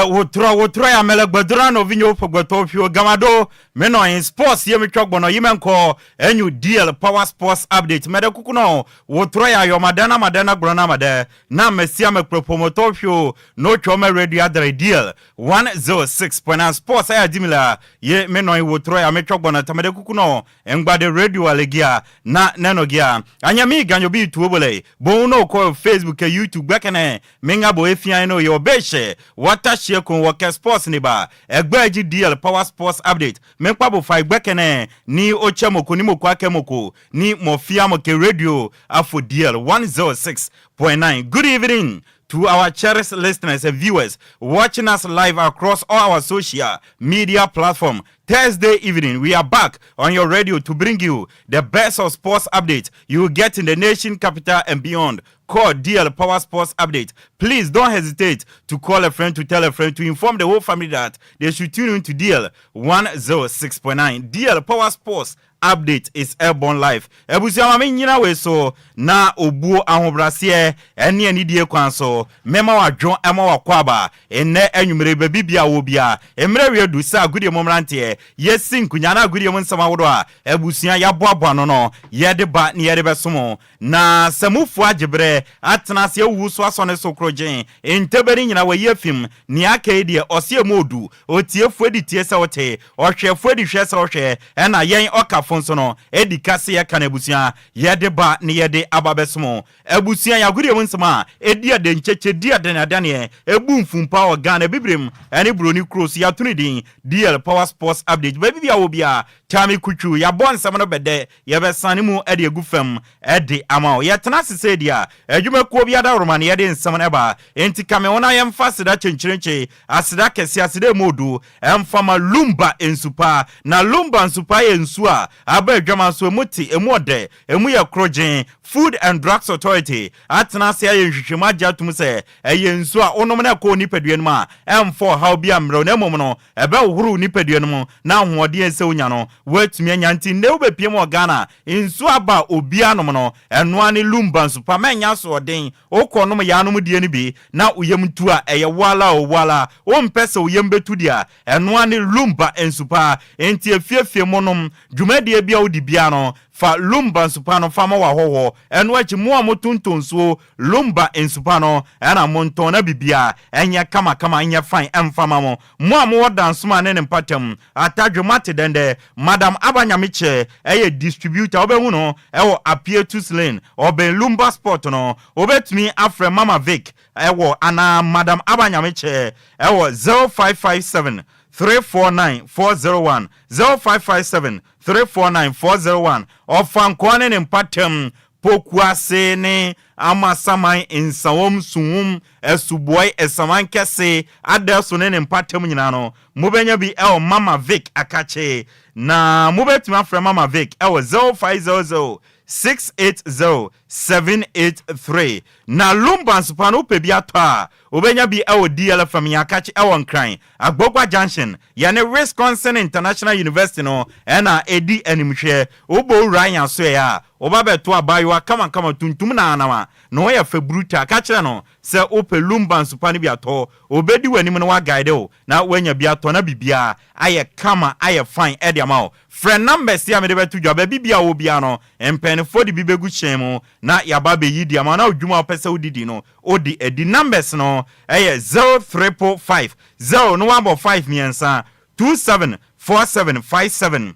wotro ya mele gbedura no vinyo fogboto fio gamado meno in sports yemi twogbono yimenko enyu DL Power Sports update mede kukuno wotro ya yo madana grona made na mesia me promoto fio no chome radio adre DL 106.9 sports ya dimila ye meno wotro ya me twogbono tamede kukuno engbade radio alegia na nenogia anyami ganyo bi tuobole bo no ko Facebook e YouTube bekene menga bo efian no yo beshe Wata shekun wake sports niba egbeji DL Power Sports update menkpabo fa igbekene ni ochemoko ni mokwake moko ni mofia moke radio afo DL 106.9. Good evening to our cherished listeners and viewers watching us live across all our social media platform. Thursday evening, we are back on your radio to bring you the best of sports updates you will get in the nation capital and beyond. Call DL Power Sports Update. Please don't hesitate to call a friend, to tell a friend, to inform the whole family that they should tune in to DL 106.9. DL Power Sports Update is airborne live. Ebusiama me nyina we so na obuo ahobrasie ene die kwanso mema wadwo ema wakwaba enne anwumere bibia wo bia emre we du sa agudie momrante yesi nkunya na agudie mo nsama wodo a ebusia ya boabo no no yede ba ne yede besomo na samufu agebre atena se wu so asone so krogen enteberi nyina we yefim ni akaidie osie modu otiefu editie se wote ohwefu edihwe se ohwe ena yen okafo so no edi kase ya kanabusia yede ba ne yede ababesomo abusia ya gudie mo nsama edi ade ncheche di ade na dane ebu mfumpa o Ghana bibrem ene broni cross ya tunidin DL Power Sports Update baby bia wo bia tami kuchu ya bon nsama no bede ye besane mu ede egufam ede ama ye tena sese dia adwumakuo bia da romane yede nsama na ba enti kame wona ye mfa sida chenchirenche asida kese asida modu emfama Lumba ensupa na Lumba ensupa ye nsu a aba adwama so emuti emuode emu ye krogen Food and Drugs Authority atena se aye hwehwema agya tum se eye nsu a onom na ko nipadua no ma M4 how bia mro na mom no ebe wohuru nipadua no mu na hoode ense onya no watumi anya nti ne obepie mo Ghana nsu aba obia nom no eno ani Lumba nsu pa manya so oden okonom ya nom die ni bi na uyem tu a eye wala o wala o mpese uyem betu dia eno ani Lumba nsu pa enti efiefie monom dwumadie bia odi bia no fa Lumba nsupano fama wa hoho eno achi mo amotuntonso Lumba nsupano ana monton na bibia enya kama enya fine emfama mo amoda nsuma ne mpatam atadwomate dende Madam Abanyamiche eye distributor obehu no ewo apie to lane obe Lumba sport no obetumi afre Mama Vic ewo ana Madam Abanyamiche ewo 0557 349-401 0557 349-401 ofan kwane ne mpatem pokuase ne amasaman insawom suwum esuboy esaman kese adeso ne mpatem nyina no mubenya bi Mama Vic akache na mubetuma fra Mama Vic 0500 680-783 na Lumba nsupano pebi atwa obenya bi DLFM yakachi Enquires Agbogwa Junction yane Wisconsin International University no ena edi animhwe obo Ryan so ya obabeto abayo kama tuntum na anama no ya februta kachira no se ope Lumba nsupano bi ato obedi wanim no wa guide o na wanya bi ato na bibia aye kama aye fine ediamao friend numbers ya me de betu dwa bibia obia no empenfo di bibegu chemu na yababe yidi ama na odwuma opese odidi no odi edi numbers no 0355 0 no 5 miensa 274757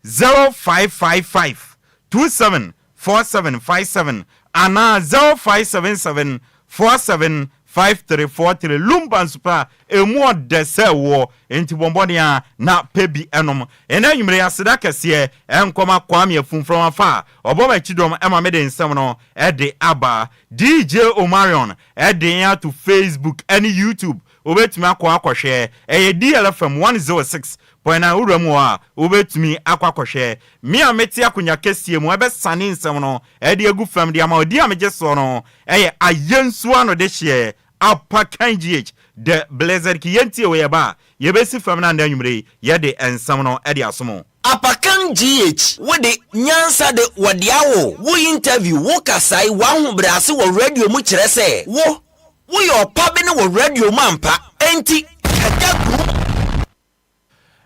0555 274757 ana 0577 475343 Lumba nsupa emu dese wo enti bombonia na pebi enom ena nwumre ya seda kese enkoma kwame afunfrom afa oboma chidom ema mede nsem no ede aba DJ Omarion ede ya to Facebook and YouTube obetumi akwa DLFM 106.9 uramu a obetumi akwa mi ameti akunya kesie mu ebe sane nsem no ede egu fam de ama odi amje so no ayensu ano de hye apa kanGH the blazer ki yenti we ba yebesi fam na ndanyumre yede ensam no ede asomo Apakan GH wode nyansa de wadiawo wo interview wo kasai wa hobrase wo radio mu kire se wo yo pabe ne wo radio mampa enti kagagru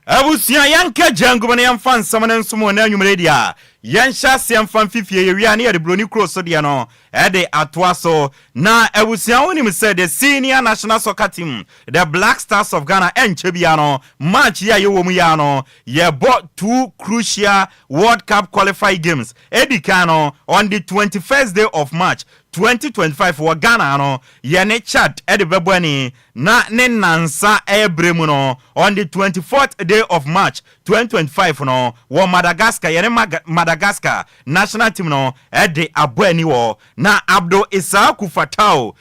abusia yanka jangu bane yamfa nsam na nsomo na anwumre dia yansha siamfa fifie yewia ne yede broni cross dia no ede atoa so na abusia wonim said the senior national soccer team the Black Stars of Ghana enchebia no match ya yewomu ya no ye bought 2 crucial World Cup qualifying games edikano on the 21st day of March 2025 for Ghana no yene chat edebebwani na ne nansa ebremu no on the 24th day of March 2025 no wo Madagascar yene Madagascar national team no ede abwani wo na Abdul Isaku Fatao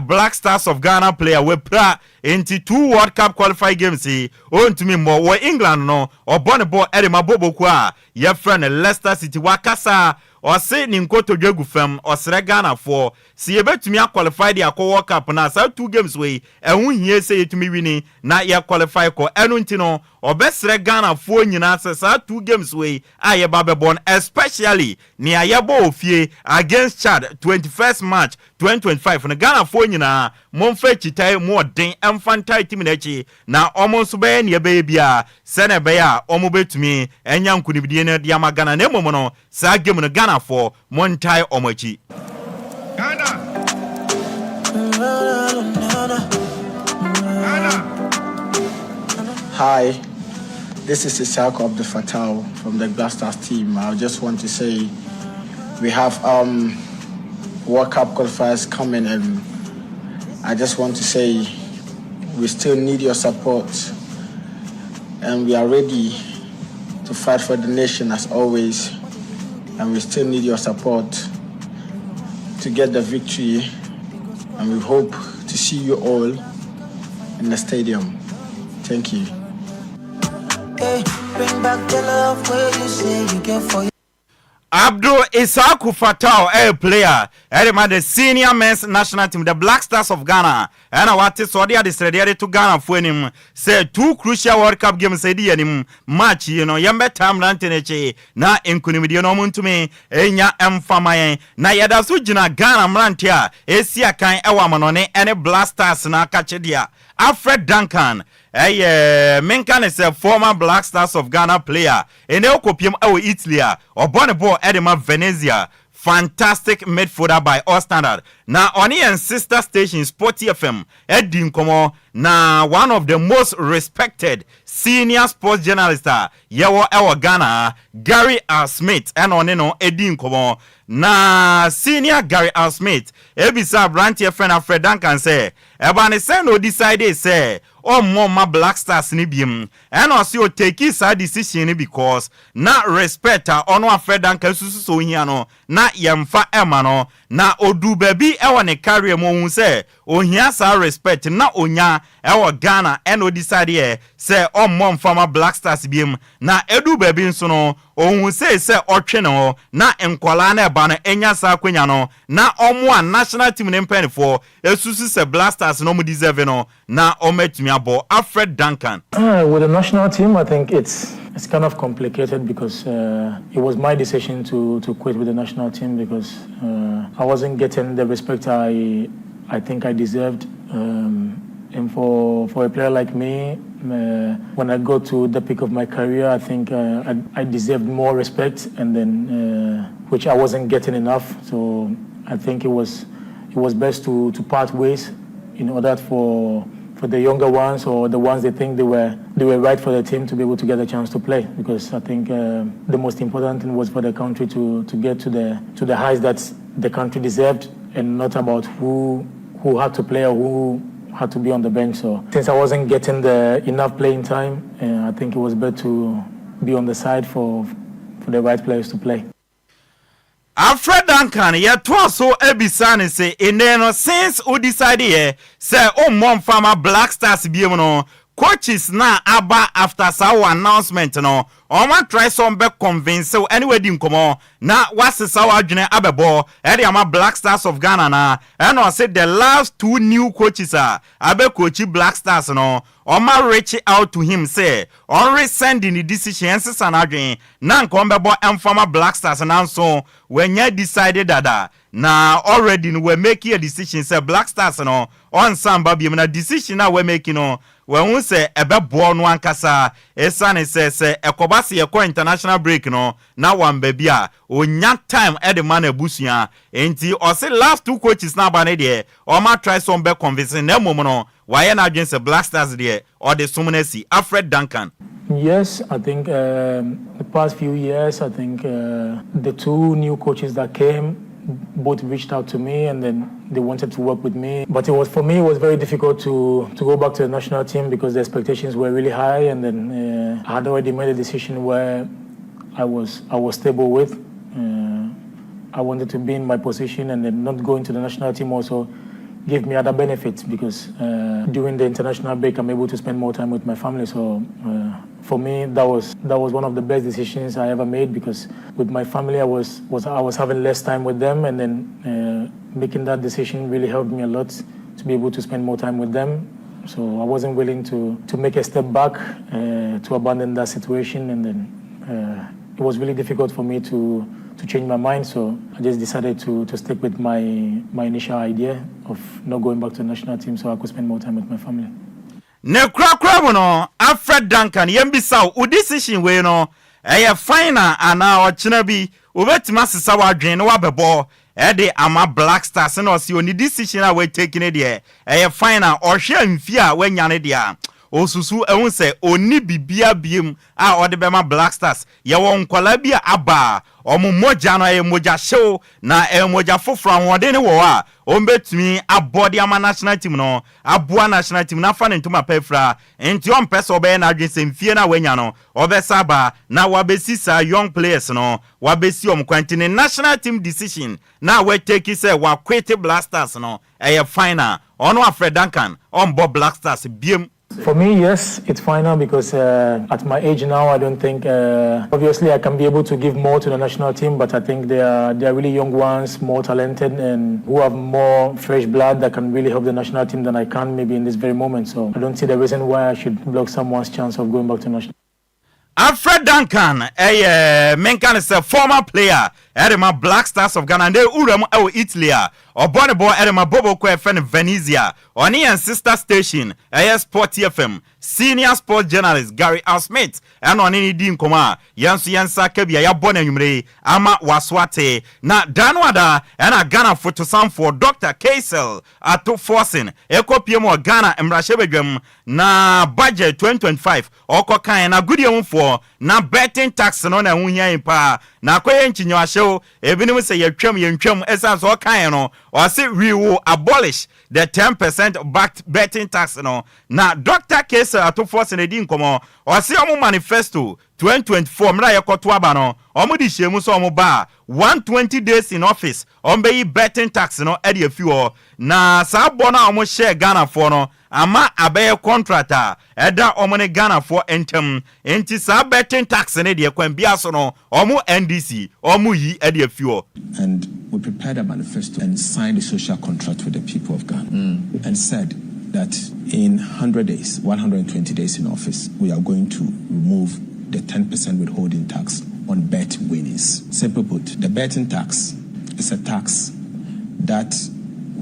Black Stars of Ghana player we pra into 2 World Cup qualifying games on to me more wo England no obone ball ede mabobo kwa ye friend Leicester City wakasa or say Ninkoto Jogu fam or Sregana for see about to me qualify the World Cup na so 2 games way and when ye say to me winning na ya qualify ko enuntino or best Sregana for nyina sa 2 games way aye babebon especially ni ayabo ofie against Chad 21st March 2025 na Ghana for nyina monfa chitai mo den emfantai team na chi na omonso be ne be bia sene be ya omobetumi enya nkunibidie na dia magana na emomo no sa game no Ghana for montai omachi Ghana Hi, this is Isaku Abdul Fattah from the Black Stars team. I just want to say we have World Cup qualifiers coming, and I just want to say we still need your support, and we are ready to fight for the nation as always, and we still need your support to get the victory, and we hope to see you all in the stadium. Thank you. Hey, bring back the love where you say you get for Abdul Isaku Fatao, a player, the senior men's national team, the Black Stars of Ghana, and what is Saudi Arabia to Ghana for him. Say 2 crucial World Cup games, said him match, Yambe Tam Lanteneche, na Enquires no Muntume, Enya Mfamaye, na Yada Sujina Ghana Mrantia, Esia Kain Ewamanone, and a Black Stars na Kachedia. Alfred Duncan. Menkan is a former Black Stars of Ghana player. In the Okopium Italy, or Bonabo Edema Venezia. Fantastic midfielder by all standard. Now, on and sister station Sporty FM, Edin Komo, now one of the most respected senior sports journalists, Yawo Ewa Ghana, Gary R. Smith, and on Edin Komo. Na senior Gary R. Smith, Ebisa Branty friend Alfred Duncan say, Ebani say no decide say, oh mama Black Stars ni bim, and also take his decision because na respect on Alfred Duncan so hiano, na yamfa emano, na odu baby ewa ne carry mo say, o hiya sa respect na onya ewa Ghana and o decide say oh mom former Black Stars bim, na edu baby nsono, o say otweno na enkwala na bana enya sa kwenya no na omo national team ne mpani for esusu se Blasters no mu deserve no na ometumi abo. Alfred Duncan. With the national team, I think it's kind of complicated because it was my decision to quit with the national team because I wasn't getting the respect I think I deserved. And for a player like me, when I got to the peak of my career, I think I deserved more respect, and then which I wasn't getting enough. So I think it was best to part ways in order for the younger ones or the ones they think they were right for the team to be able to get a chance to play. Because I think the most important thing was for the country to get to the heights that the country deserved, and not about who had to play or who had to be on the bench. So since I wasn't getting the enough playing time, I think it was better to be on the side for the right players to play. Alfred Duncan, ya twa so ebisane say eneno since o decide here say o mom farmer Black Stars biem no coaches na aba after saw announcement no on want try some be convince so anyway dim komo na wase saw adwene abebo e dey ama Black Stars of Ghana na and I said the last 2 new coaches abe coach Black Stars no Oma reach out to him say on resending the decision sisan adwen na nkombebo emformer Black Stars na so when you decided that na already we making a decision say Black Stars no on samba bi na decision na we making no when we say ebebo no ankasa esane say ekobase ye ko international break no na one baby a onya time e the man ebusuya enti o say last 2 coaches na ba ne de o ma try some be convincing na mom no why not against the Black Stars there or the Sumunesi? Alfred Duncan. Yes, I think the past few years, I think the 2 new coaches that came both reached out to me and then they wanted to work with me. But it was very difficult to go back to the national team because the expectations were really high, and then I had already made a decision where I was stable with. I wanted to be in my position, and then not going to the national team also give me other benefits because during the international break I'm able to spend more time with my family. So for me that was one of the best decisions I ever made, because with my family I was having less time with them, and then making that decision really helped me a lot to be able to spend more time with them. So I wasn't willing to make a step back to abandon that situation, and then it was really difficult for me to change my mind, so I just decided to stick with my initial idea of not going back to the national team so I could spend more time with my family. Ne kra no Alfred Duncan yembisa o decision we no final ana o china bi obetima sesa wadwen no wabebo de ama Black Stars no si oni decision a we taking it there final o hwe amfi a wanya ne dia osusu ehun se oni bibia biem a ode bema Black Stars ye won kwala bia aba omo moja no moja show na moja foforo ahode ne wo a ombetumi abode ama national team no aboa national team na fa ne ntoma pefra enti on pese obe na adwese mfie na wanya no obesaba na wabesi sa young players no wabesi omkwantine national team decision na we take say wa quit Black Stars no final ono Alfred Duncan on Bob Black Stars biem For me, yes, it's final because at my age now, I don't think, obviously I can be able to give more to the national team, but I think they are really young ones, more talented and who have more fresh blood that can really help the national team than I can maybe in this very moment. So I don't see the reason why I should block someone's chance of going back to national. Alfred Duncan, Menkan is a former player, Edema Black Stars of Ghana, and they Uram Italy, or Bonabo Edema Bobo Kwefen Venezia, or near sister station, Sport TFM, senior sports journalist Gary R. Smith, and on any Dean Koma, Yansu Yansa Kebia, Yabona Yumre, Ama Waswate, na Danwada, and a Ghana photo sound for Dr. Kaisel, Ato Forcing, Eko Piemo Ghana, and Rashebegum, na budget 2025, or Kokai, na good young for. Na betting tax no na wunya impa na kwaye nchinyo asho ebinu say yetwam esas o kan no or say we will abolish the 10% backed betting tax no na Dr. Case Ato Force na di nkomo or say omo manifesto 2024 mra yekoto aba no omo di hyemu so omo ba 120 days in office ombe yi betting tax no e de afi na sa bo na omo share Ghana for no ama abeye contractor eda omone Ghana for entem enti sa betting tax ne de kwan bia so no omo NDC omo yi e de afi and we prepared a manifesto and signed a social contract with the people of Ghana and said that in 100 days 120 days in office we are going to remove the 10% withholding tax on bet winnings. Simply put, the betting tax is a tax that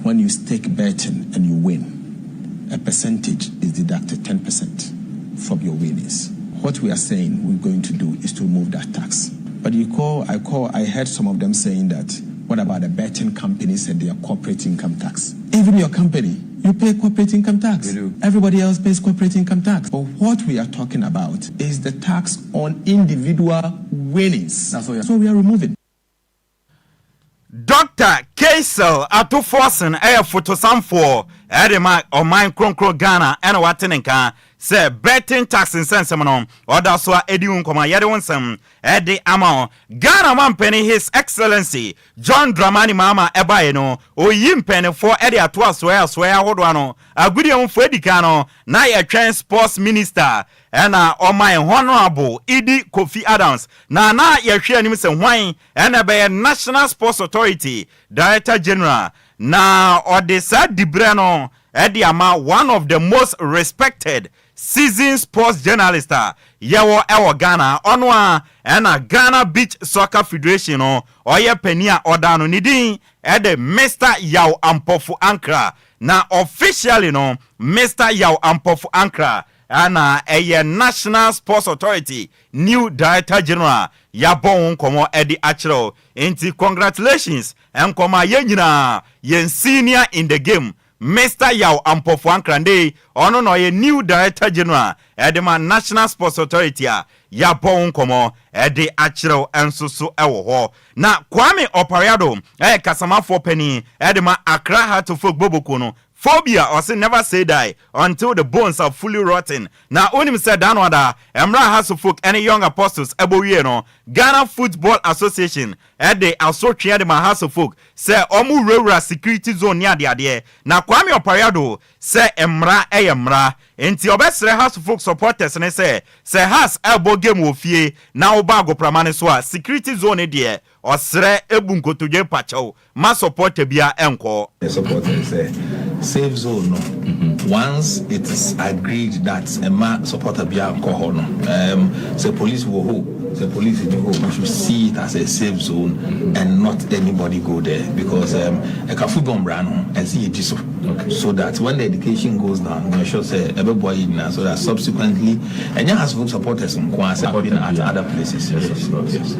when you stake betting and you win, a percentage is deducted 10% from your winnings. What we are saying we're going to do is to remove that tax. But I heard some of them saying that, what about the betting companies and their corporate income tax? Even your company, you pay corporate income tax. Everybody else pays corporate income tax. But what we are talking about is the tax on individual winnings. That's what so we are removing. Dr. Kaisel Ato Forcing photo sam for Edema or mine Kronkro Ghana and Watenenka say betting tax in Sensemonom or that's why Ediun Koma Yadewonsam Eddie Amon Ghana man penny His Excellency John Dramani Mama Ebaeno o Yimpene for Eddie Atwa swear Hodwano a good young Fredicano na a trans sports minister and my honorable Edie Kofi Adams na ye share him say wine and a National Sports Authority Director General na or the sad Dibrano Eddie Ama one of the most respected seasoned sports journalist yawo ewo Ghana onwa na Ghana Beach Soccer Federation or ye penia odano nidin the Mr. Yaw Ampofu Ankra na officially no Mr. Yaw Ampofu Ankra ana a National Sports Authority new Director General yabon komo edi achro enti congratulations enkoma yenyina yen senior in the game Mr. Yaw Ampofu Ankrande ono no ye new Director General edema National Sports Authority yabon komo edi achro ensusu ewo ho na Kwame Opariado kasama for penny edema Accra Heart of Folk Bobokono phobia or say never say die until the bones are fully rotten. Now onim said Danwada, Emra House of Folk any young apostles ebo no Ghana Football Association at the associate my House of Folk say omu rewra security zone near the ade. Na Kwame Opariado say Emra Emra enti obesre House of Folk supporters and say has elbow game ofie na obago pramane so security zone there or sre ebunko to je pacho ma support bia enko supporters say safe zone no. Once it is agreed that a man supporter be alcohol no the police will hold the police in the home we should see it as a safe zone and not anybody go there because a football brand and see it so that when the education goes down we should say everybody in so that subsequently and you has supporters in at other places. Yes.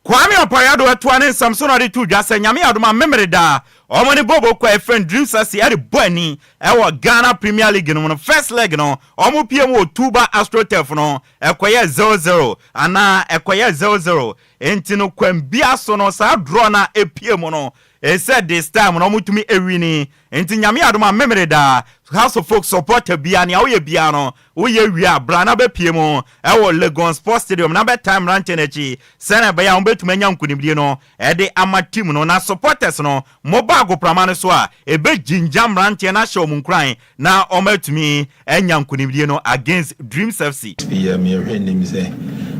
Kwame Opariado atwane Samson ade tu dwase nyame adoma memory da omoni bobo kwa friend dreams asi ade boani ewo Ghana Premier League no first leg no omo piem o Tuba Astrotef no ekoye 0-0 ana ekoye 0-0 enti no kwambia so no sa draw na epiem no said this time no mutumi ewini enti nyame adoma memere da House of Folk supporter bia ne awoye bia no woye wia bra na bepie mu ewo Legon Sports Stadium na be time ranche nechi sene be ya ombetuma nya nkunimdie no de ama team no na supporters no moba agopra no so a ebe jinjam ranche na show munkran na ometumi enya nkunimdie no against Dreams FC. Yeah, me name is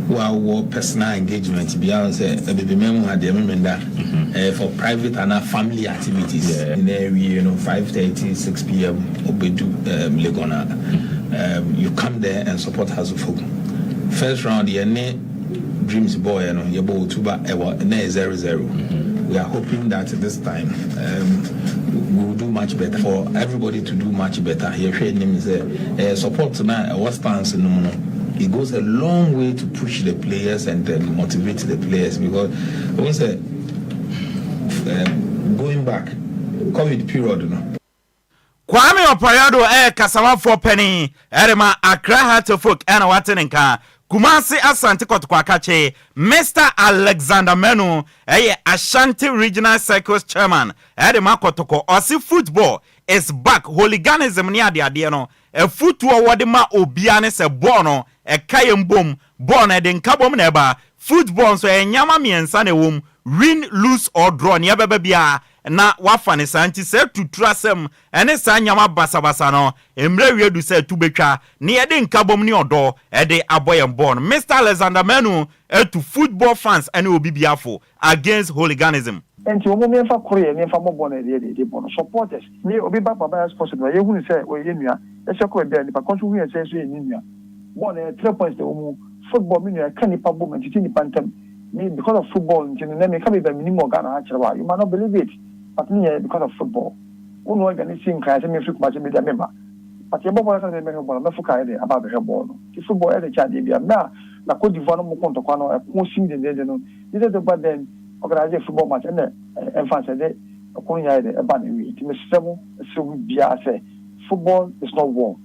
wow personal engagement beyond say baby memo had the remember for private and family activities in area 5:30 6 p.m. obedu Legona you come there and support House of Folk. First round the Dreams boy you bo tuba 0-0. We are hoping that this time we will do much better for everybody to do much better. Here name is support tonight what stance no. It goes a long way to push the players and motivate the players because once going back COVID period Kwame Opayado kasama for penny erema Accra Heart of Folk and watenenka Kumasi Asante Kotokwakache Mr. Alexander Menu Ashanti Regional Circles Chairman erema Kotoko Osi football is back hooliganism ni ade no a football wadima obiane se bono e kayembom bono de nkabom na eba football so enyama miensa na wom win lose or draw ni abeba bia na wafane santi se tutrasem ene sa nyama basabasa no emre wiedu se tubetwa ni de nkabom ni odo e de aboyem bono Mr. Alexander Menu to football fans ene obibiafo against hooliganism. And to women for Korea, and for more supporters. Me, Obi Baba as possible. You wouldn't say, well, India, that's a quite bad, but control says in India. 3 points the football meaning can't pub and to Pantam. Me, because of football, and then come with a minimum Ghana. You might not believe it, but me, because of football. One organizing class and me, much of a member. But your mobile doesn't make about the ball. The football at the child, now, la Cote d'Ivoire, Montocano, a pushing the dead. This is about then. Organize a football match and emphasize according to a banning to say football is not war.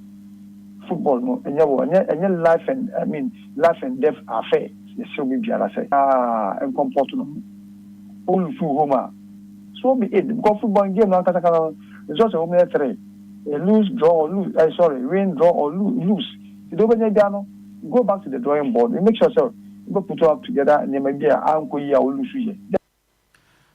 Football no and your life and life and death are fair. So we be say and comport all through Roma. So be it because football game now it's just a home 3. A lose, draw or lose. Win, draw or lose. You don't go back to the drawing board. You make yourself go put up together and maybe uncle ya will lose.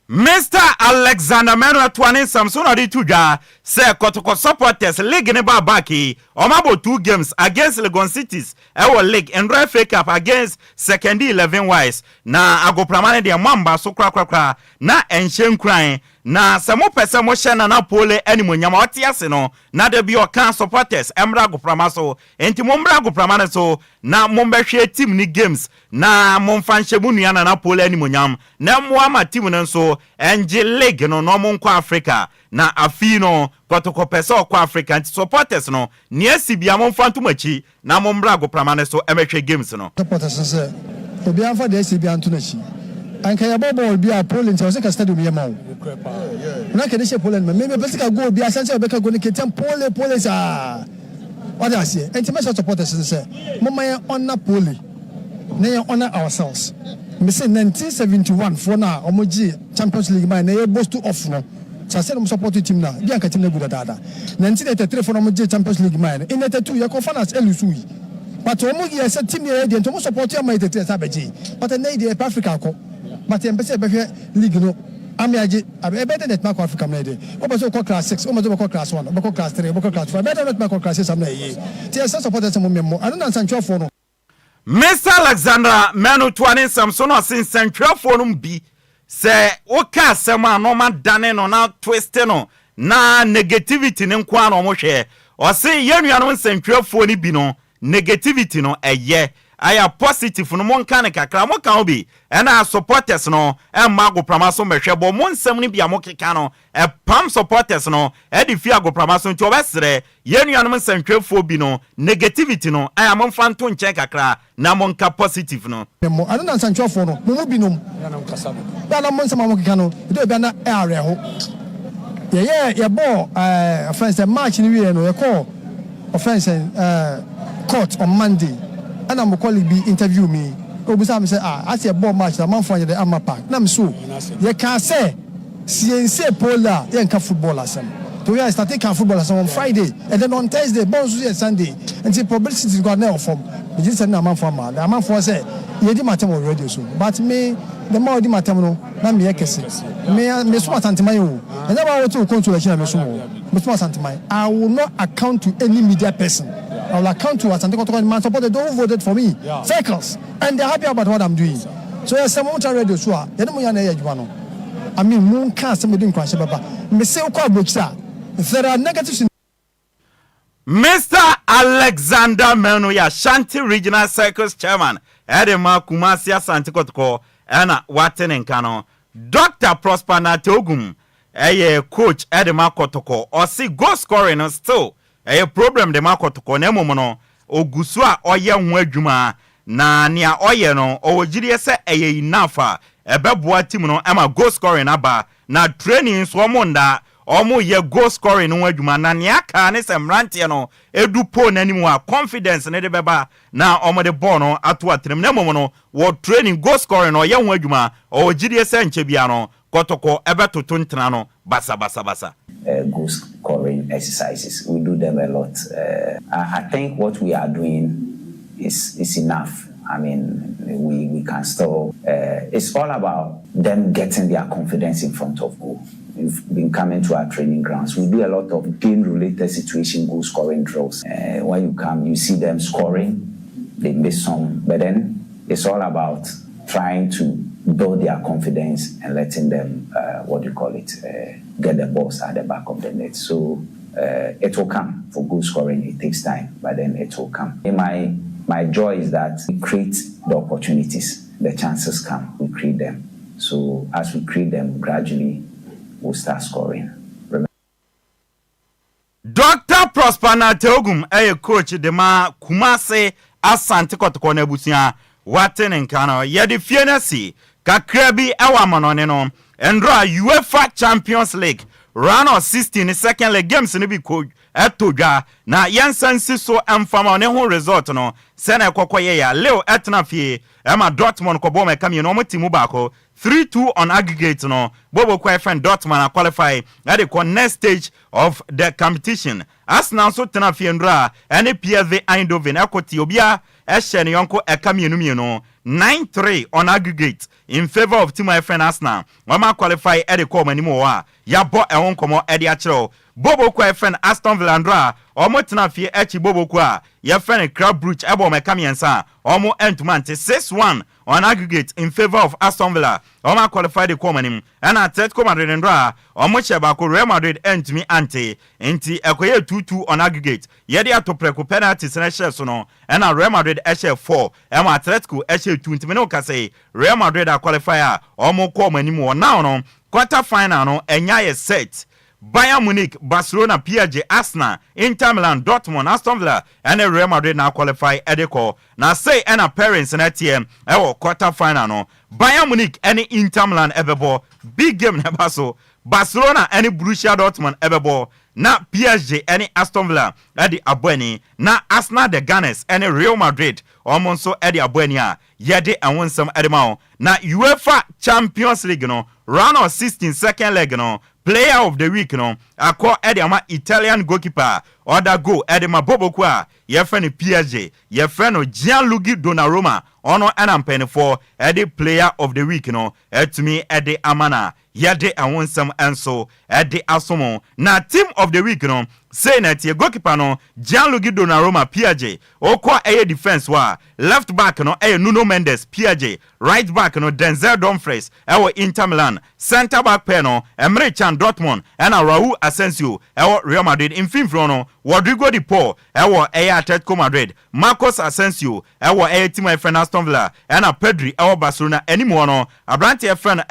Mr. Alexander Menu Atwane Samson Odituja say Kotoko supporters league ne babaki omabo 2 games against Legon Cities ewo league and FA Cup against second 11 wise na agopramane de mamba so krakrakra na enhye nkran na samo pese mo hye na pole animonyam otiase no na de bi okan supporters emra agoprama so enti mombra agopramane so na mombehwe team ni games na momfanhye nua na pole animonyam na moama team no so enje league no monko Africa na afino Kotoko pese okwa Africa anti supporters no niesi bia momfanto machi na mombra agopramane so emehwe games no supporters say obi anfa de esi bia anto nachi anka ya ball bia Poland say o stadium yema o na kede she Poland me besica go bia sanse obeka go ni ketem Poland sa what I say anti me supporters say mama ya honor Poland na ya honor ourselves me say 1971 for na omoji Champions League man na ya boast off no so say no support team na bia anka team na good dada 1983 for na omoji Champions League man in 82 ya conference elusui but omoji ya say team ya dey to support ya mai 83 sabeji but na dey Africa ko but empese be league no Ami Agyei better than Mark Africa made. Obaso ko class 6, obaso ko class 1, obaso class 3, obaso class 4. Better than Mark class 6 am na yi. Ti esa supporters mo memo. I don't answer for no. Mr. Alexander Menu Twane Samson osin central phone bi se oka sema no ma dane no na twist no na negativity ne nkwa no mo hwe. Osin yenua no central phone bi no negativity no eye aya positive no monka ne kakra mo kan obi ena supporters no e mago pramaso mehwe bo mo nsem ni bia mo keka no e pam supporters no e di fi ago pramaso nti obesere yenua no nsentwefo bi no negativity no aya mo mfanto nche kakra na monka positive no mo anu na nsentwefo no mo bi no ya na nkasa no ba na mo nsem mo keka no de bia na e are ho ye bo offense match ni we no ye call offense court on Monday and I'm colleague be interview me. Obisa me say I see a ball match that man for the Amma Park. Na me so. You can say CNC Pola, Yanka football asem. To I started football on Friday, and then on Thursday, Bonsu Sunday, and the publicity got now from the just a man for man. The man for say, you did my time already so. But me, the more the matamino, not me, me smart antimayo, and never want to consolation of me smart antimai. I will not account to any media person. I will account to us and the man supported those who voted for me, circles, and they're happy about what I'm doing. So as someone to radio, so I mean, moon cast some doing crash, Baba. There are negatives. Mr. Alexander Menuya, Shanti Regional Circus Chairman, Edema Kumasia Santikotko, Anna Waten and Kano, Dr. Prosper Natogum, a coach Edema Kotoko, or see goal scoring still, a problem the Makotoko Nemono, Ogusua Oya Mwejuma, na nia Oyeno, or GDS a nafa, a bebwa timono, Emma goal scoring aba, na training swamonda. Omo ye goal scoring no adwuma na nia ka ne semrante no edupo nanimu a confidence ne de beba na omo de ball no ato atrem na momo no wo training goal scoring no ye ho adwuma o gidie se nche bia no kotoko ebeto tontena no basa goal scoring exercises, we do them a lot. I think what we are doing is enough. I mean, we can still it's all about them getting their confidence in front of goal. You've been coming to our training grounds. We do a lot of game-related situation goal scoring drills. When you come, you see them scoring. They miss some, but then it's all about trying to build their confidence and letting them, get the balls at the back of the net. So it will come. For goal scoring, it takes time, but then it will come. My joy is that we create the opportunities. The chances come. We create them. So as we create them, gradually, we'll start scoring. Dr. Prosper Natogum, a coach de ma Kumase Asante Kotoko Nebusia, Waten and Kano, Yedi Fienesi, Kakrebi Awamanoneno, Endra UEFA Champions League, round of 16 second leg games in the coach. Etoja na yansan siso amfama ne ho result no sena kokoye ya leo etna fie ema Dortmund ko bo mekam no timu baako 3-2 on aggregate no bobo kwa friend Dortmund qualify at the next stage of the competition. Arsenal so tena fie ndra ene PSV Eindhoven ekoti obia ehye ne yonko ekamienu no 9-3 on aggregate in favor of team my friend Arsenal. Wama qualify at the come anymore wa ya bo ehon komo e dia chiro Bobo kwa friend Aston Villa ndra omo tena fie echi bobo kwa ya friend Crab Brooch ebo mekamiensa omo entmante 6-1 on aggregate in favor of Aston Villa. Oma qualified the common and Atletico Madrid ndra omo cheba ko Real Madrid entmi ante enti ekoye 2-2 on aggregate. Yedi atopreko penalties na share so no and Real Madrid share 4 ema Atletico share 2 ntimi no ka say Real Madrid a qualifier omo ko manimu now no quarter final no enya ye set Bayern Munich, Barcelona, PSG, Arsenal, Inter Milan, Dortmund, Aston Villa, and Real Madrid now qualify Edeko. Now say an appearance in ATM, quarter final no. Bayern Munich, any Inter Milan ebebo, big game nebaso. Barcelona, any Borussia Dortmund ebebo. Na PSG, any Aston Villa, Eddie Abueni. Na Arsenal, the Ghanaians, any Real Madrid, Omonso Eddie Abuenia. Yede and win some Edemao. Na UEFA Champions League no. Round of 16 second leg no. Player of the week no akọ Edema Italian goalkeeper other go Edema Bobokwa ye friend PSG ye friend Gianluigi Donnarumma ono anampene for Eddie player of the week no etumi Eddie Amana yede awonsam enso Eddie Asomo na team of the week no say na tie goalkeeper no Gianluigi Donnarumma PSG okọ eye defense wa left back no Nuno Mendes PSG right back no Denzel Dumfries ewo Inter Milan center back pair no Emre Can Dortmund and Raul Asensio ewo Real Madrid in finfro no Rodrigo Di Paul ewo Atletico Madrid Marcos Asensio ewo team my friend Aston Villa and Pedri ewo Barcelona anymore no Abrante friend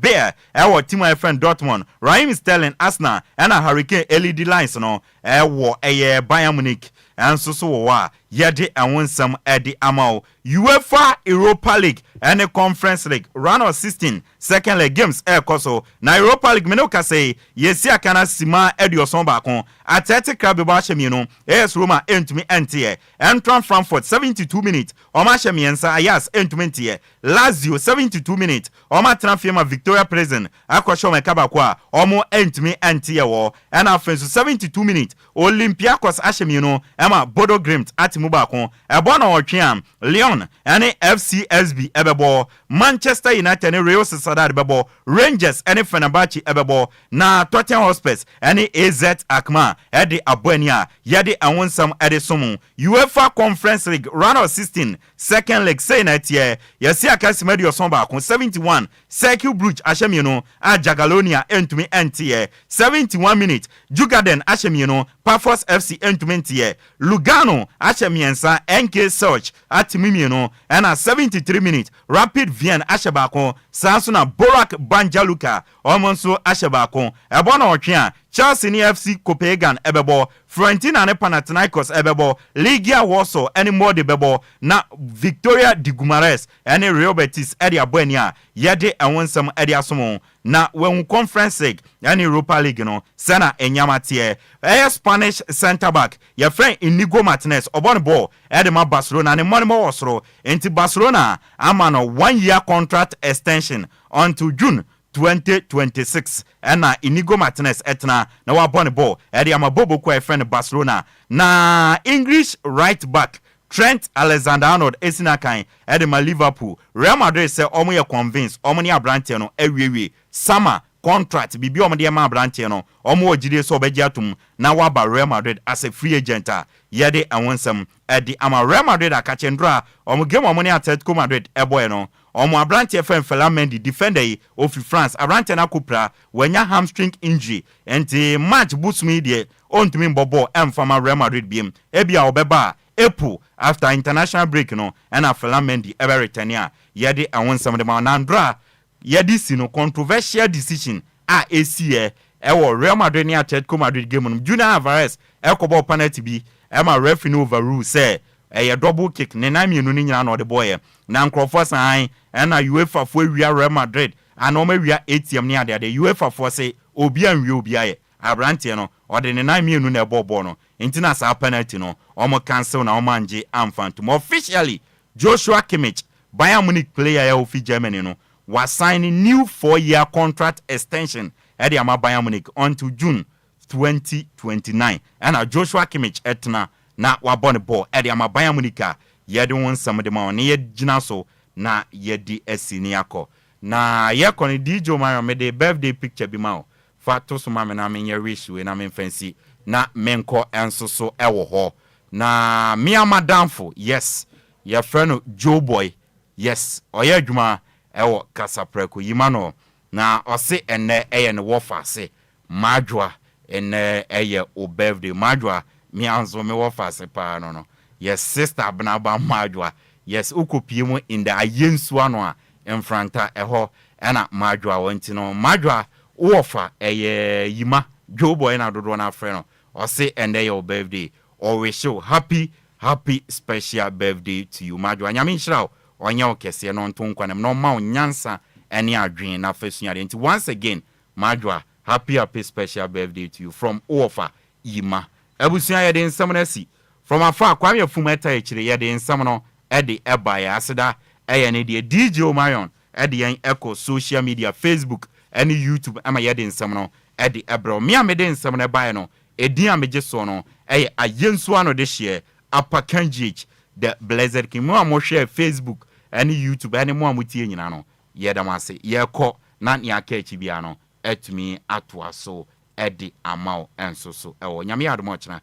Bear ewo team my friend Dortmund Raheem Sterling Arsenal and Hurricane LED lines no ewo Bayern Munich enso so wo a yede enwonsam edi ama UEFA Europa League and a Conference League round of 16 second leg games koso na Europa League me no ka say yesi akana sima edioson baako Athletic Club ba hye AS Roma entumi entie Eintracht Frankfurt 72 minutes Oma hye miensa Ajax entumi entie Lazio 72 minutes Oma transfer Victoria Prison akosho meka ko a omo entumi entie wo and afenso 72 minutes Olympiacos hye ema Bodo Glimt atimu baako ebo na otwe Lyon and FCSB ebebo Manchester United and Real Sociedad ebebo Rangers and Fenerbahce ebebo na Tottenham Hotspur and AZ Alkmaar edi aboania yedi anwonsam edi somu UEFA Conference League round of 16 second leg say na tie yesi akasima di osomba akon 71 Cercle Brugge ashemieno a Jagalonia entumi entie 71 minutes Jugaden ashemieno Pafos FC entumi entie Lugano ashemiensa NK Search atimimieno and a 73 minutes Rapid Vienna ashebako Sansuna Borak Banjaluka omonso ashebako ebona otwe Chelsea ni FC Copenhagen ebebo Fiorentina ne Panathinaikos ebebo Legia Warsaw any more de bebo na Victoria de Guimarães any Real Betis edi aboania yede enwonsam edi asomo na when Conference League any Europa League no sana enyamatie Spanish center back your friend Inigo Martinez obon ball edema Barcelona ne money osro enti Barcelona amano 1 year contract extension until June 2026 and Inigo Martinez etna na wabone ball edi amabobo kwa friend Barcelona na English right back Trent Alexander-Arnold esinakan edema Liverpool Real Madrid say omo ye convince omo ni abrante no ewiwi summer contract bibi omo de ma abrante no omo ogide so obeji atum na waba Real Madrid as a free agent yede anwonsam edi ama Real Madrid akachendra omo game omo ni Atletico Madrid eboy no omo abrante FM Felamendi defender of France abrante na kopra wanya hamstring injury enti match boost me de ontumi bobo emfama Real Madrid biem ebia obeba April after international break no and a Felamendi ever return yede anwonsam de ma nandra yede sino controversial decision AC ewo Real Madrid ni Atletico Madrid game no Julian Alvarez ekobo penalty bi ema referee no overrule say a double kick ne na mienu ni nyina no de boy na nkrofo san na UEFA fo awia Real Madrid ana o ma wia ATM ni ade UEFA fo say obi anwie obi aye abrante no o de ne na mienu na ebobo no intina sa penalty no o mo cancel na o manje amfantum officially Joshua Kimmich Bayern Munich player ya ofi Germany no was signing new 4-year contract extension at the Bayern Munich until June 2029 and Joshua Kimmich etna na wabone ball at the Bayern Munich yedi won some de ma ne yegina so na yedi esiniako na ye koni DJ Mario me de birthday picture bi ma fa to so ma me na me ye wish we na me fancy na menko enso so ewo ho na me amadamfo yes your friend Joe Boy yes oya adwuma ewo kasapreko yimano na ose ene eye ne wofa se madwa ene eye o birthday madwa mi anzo me wofa se pa no yes sister abnaba madwa yes ukopie mu in the ayensu ano a enfranta eho ena madwa wonti no madwa wofa eye yima Joe Boy na dodo na frɛ no ose ene your birthday or wish you happy special birthday to you madwa nyame nhyira onye okese no nto nkwanem no ma onyansa ene adwen na fasuade nti once again madwa happy special birthday to you from Ofa Yima abusuan ye de nsam na si from afa kwame afumata ekire ye de nsam no e de eba ya aseda eye ne de DJ Omarion e de yan echo social media Facebook and YouTube ama ye de nsam no e de ebro me am de nsam na ba no edin ameje so no eye ayensu ano de hye apakanjich the blessed king mo am share Facebook and YouTube and mo amutie nyina no ye da mase ye kɔ na ne aka echi bia no etumi atoa so edi amao enso so ewo nyame adom ochena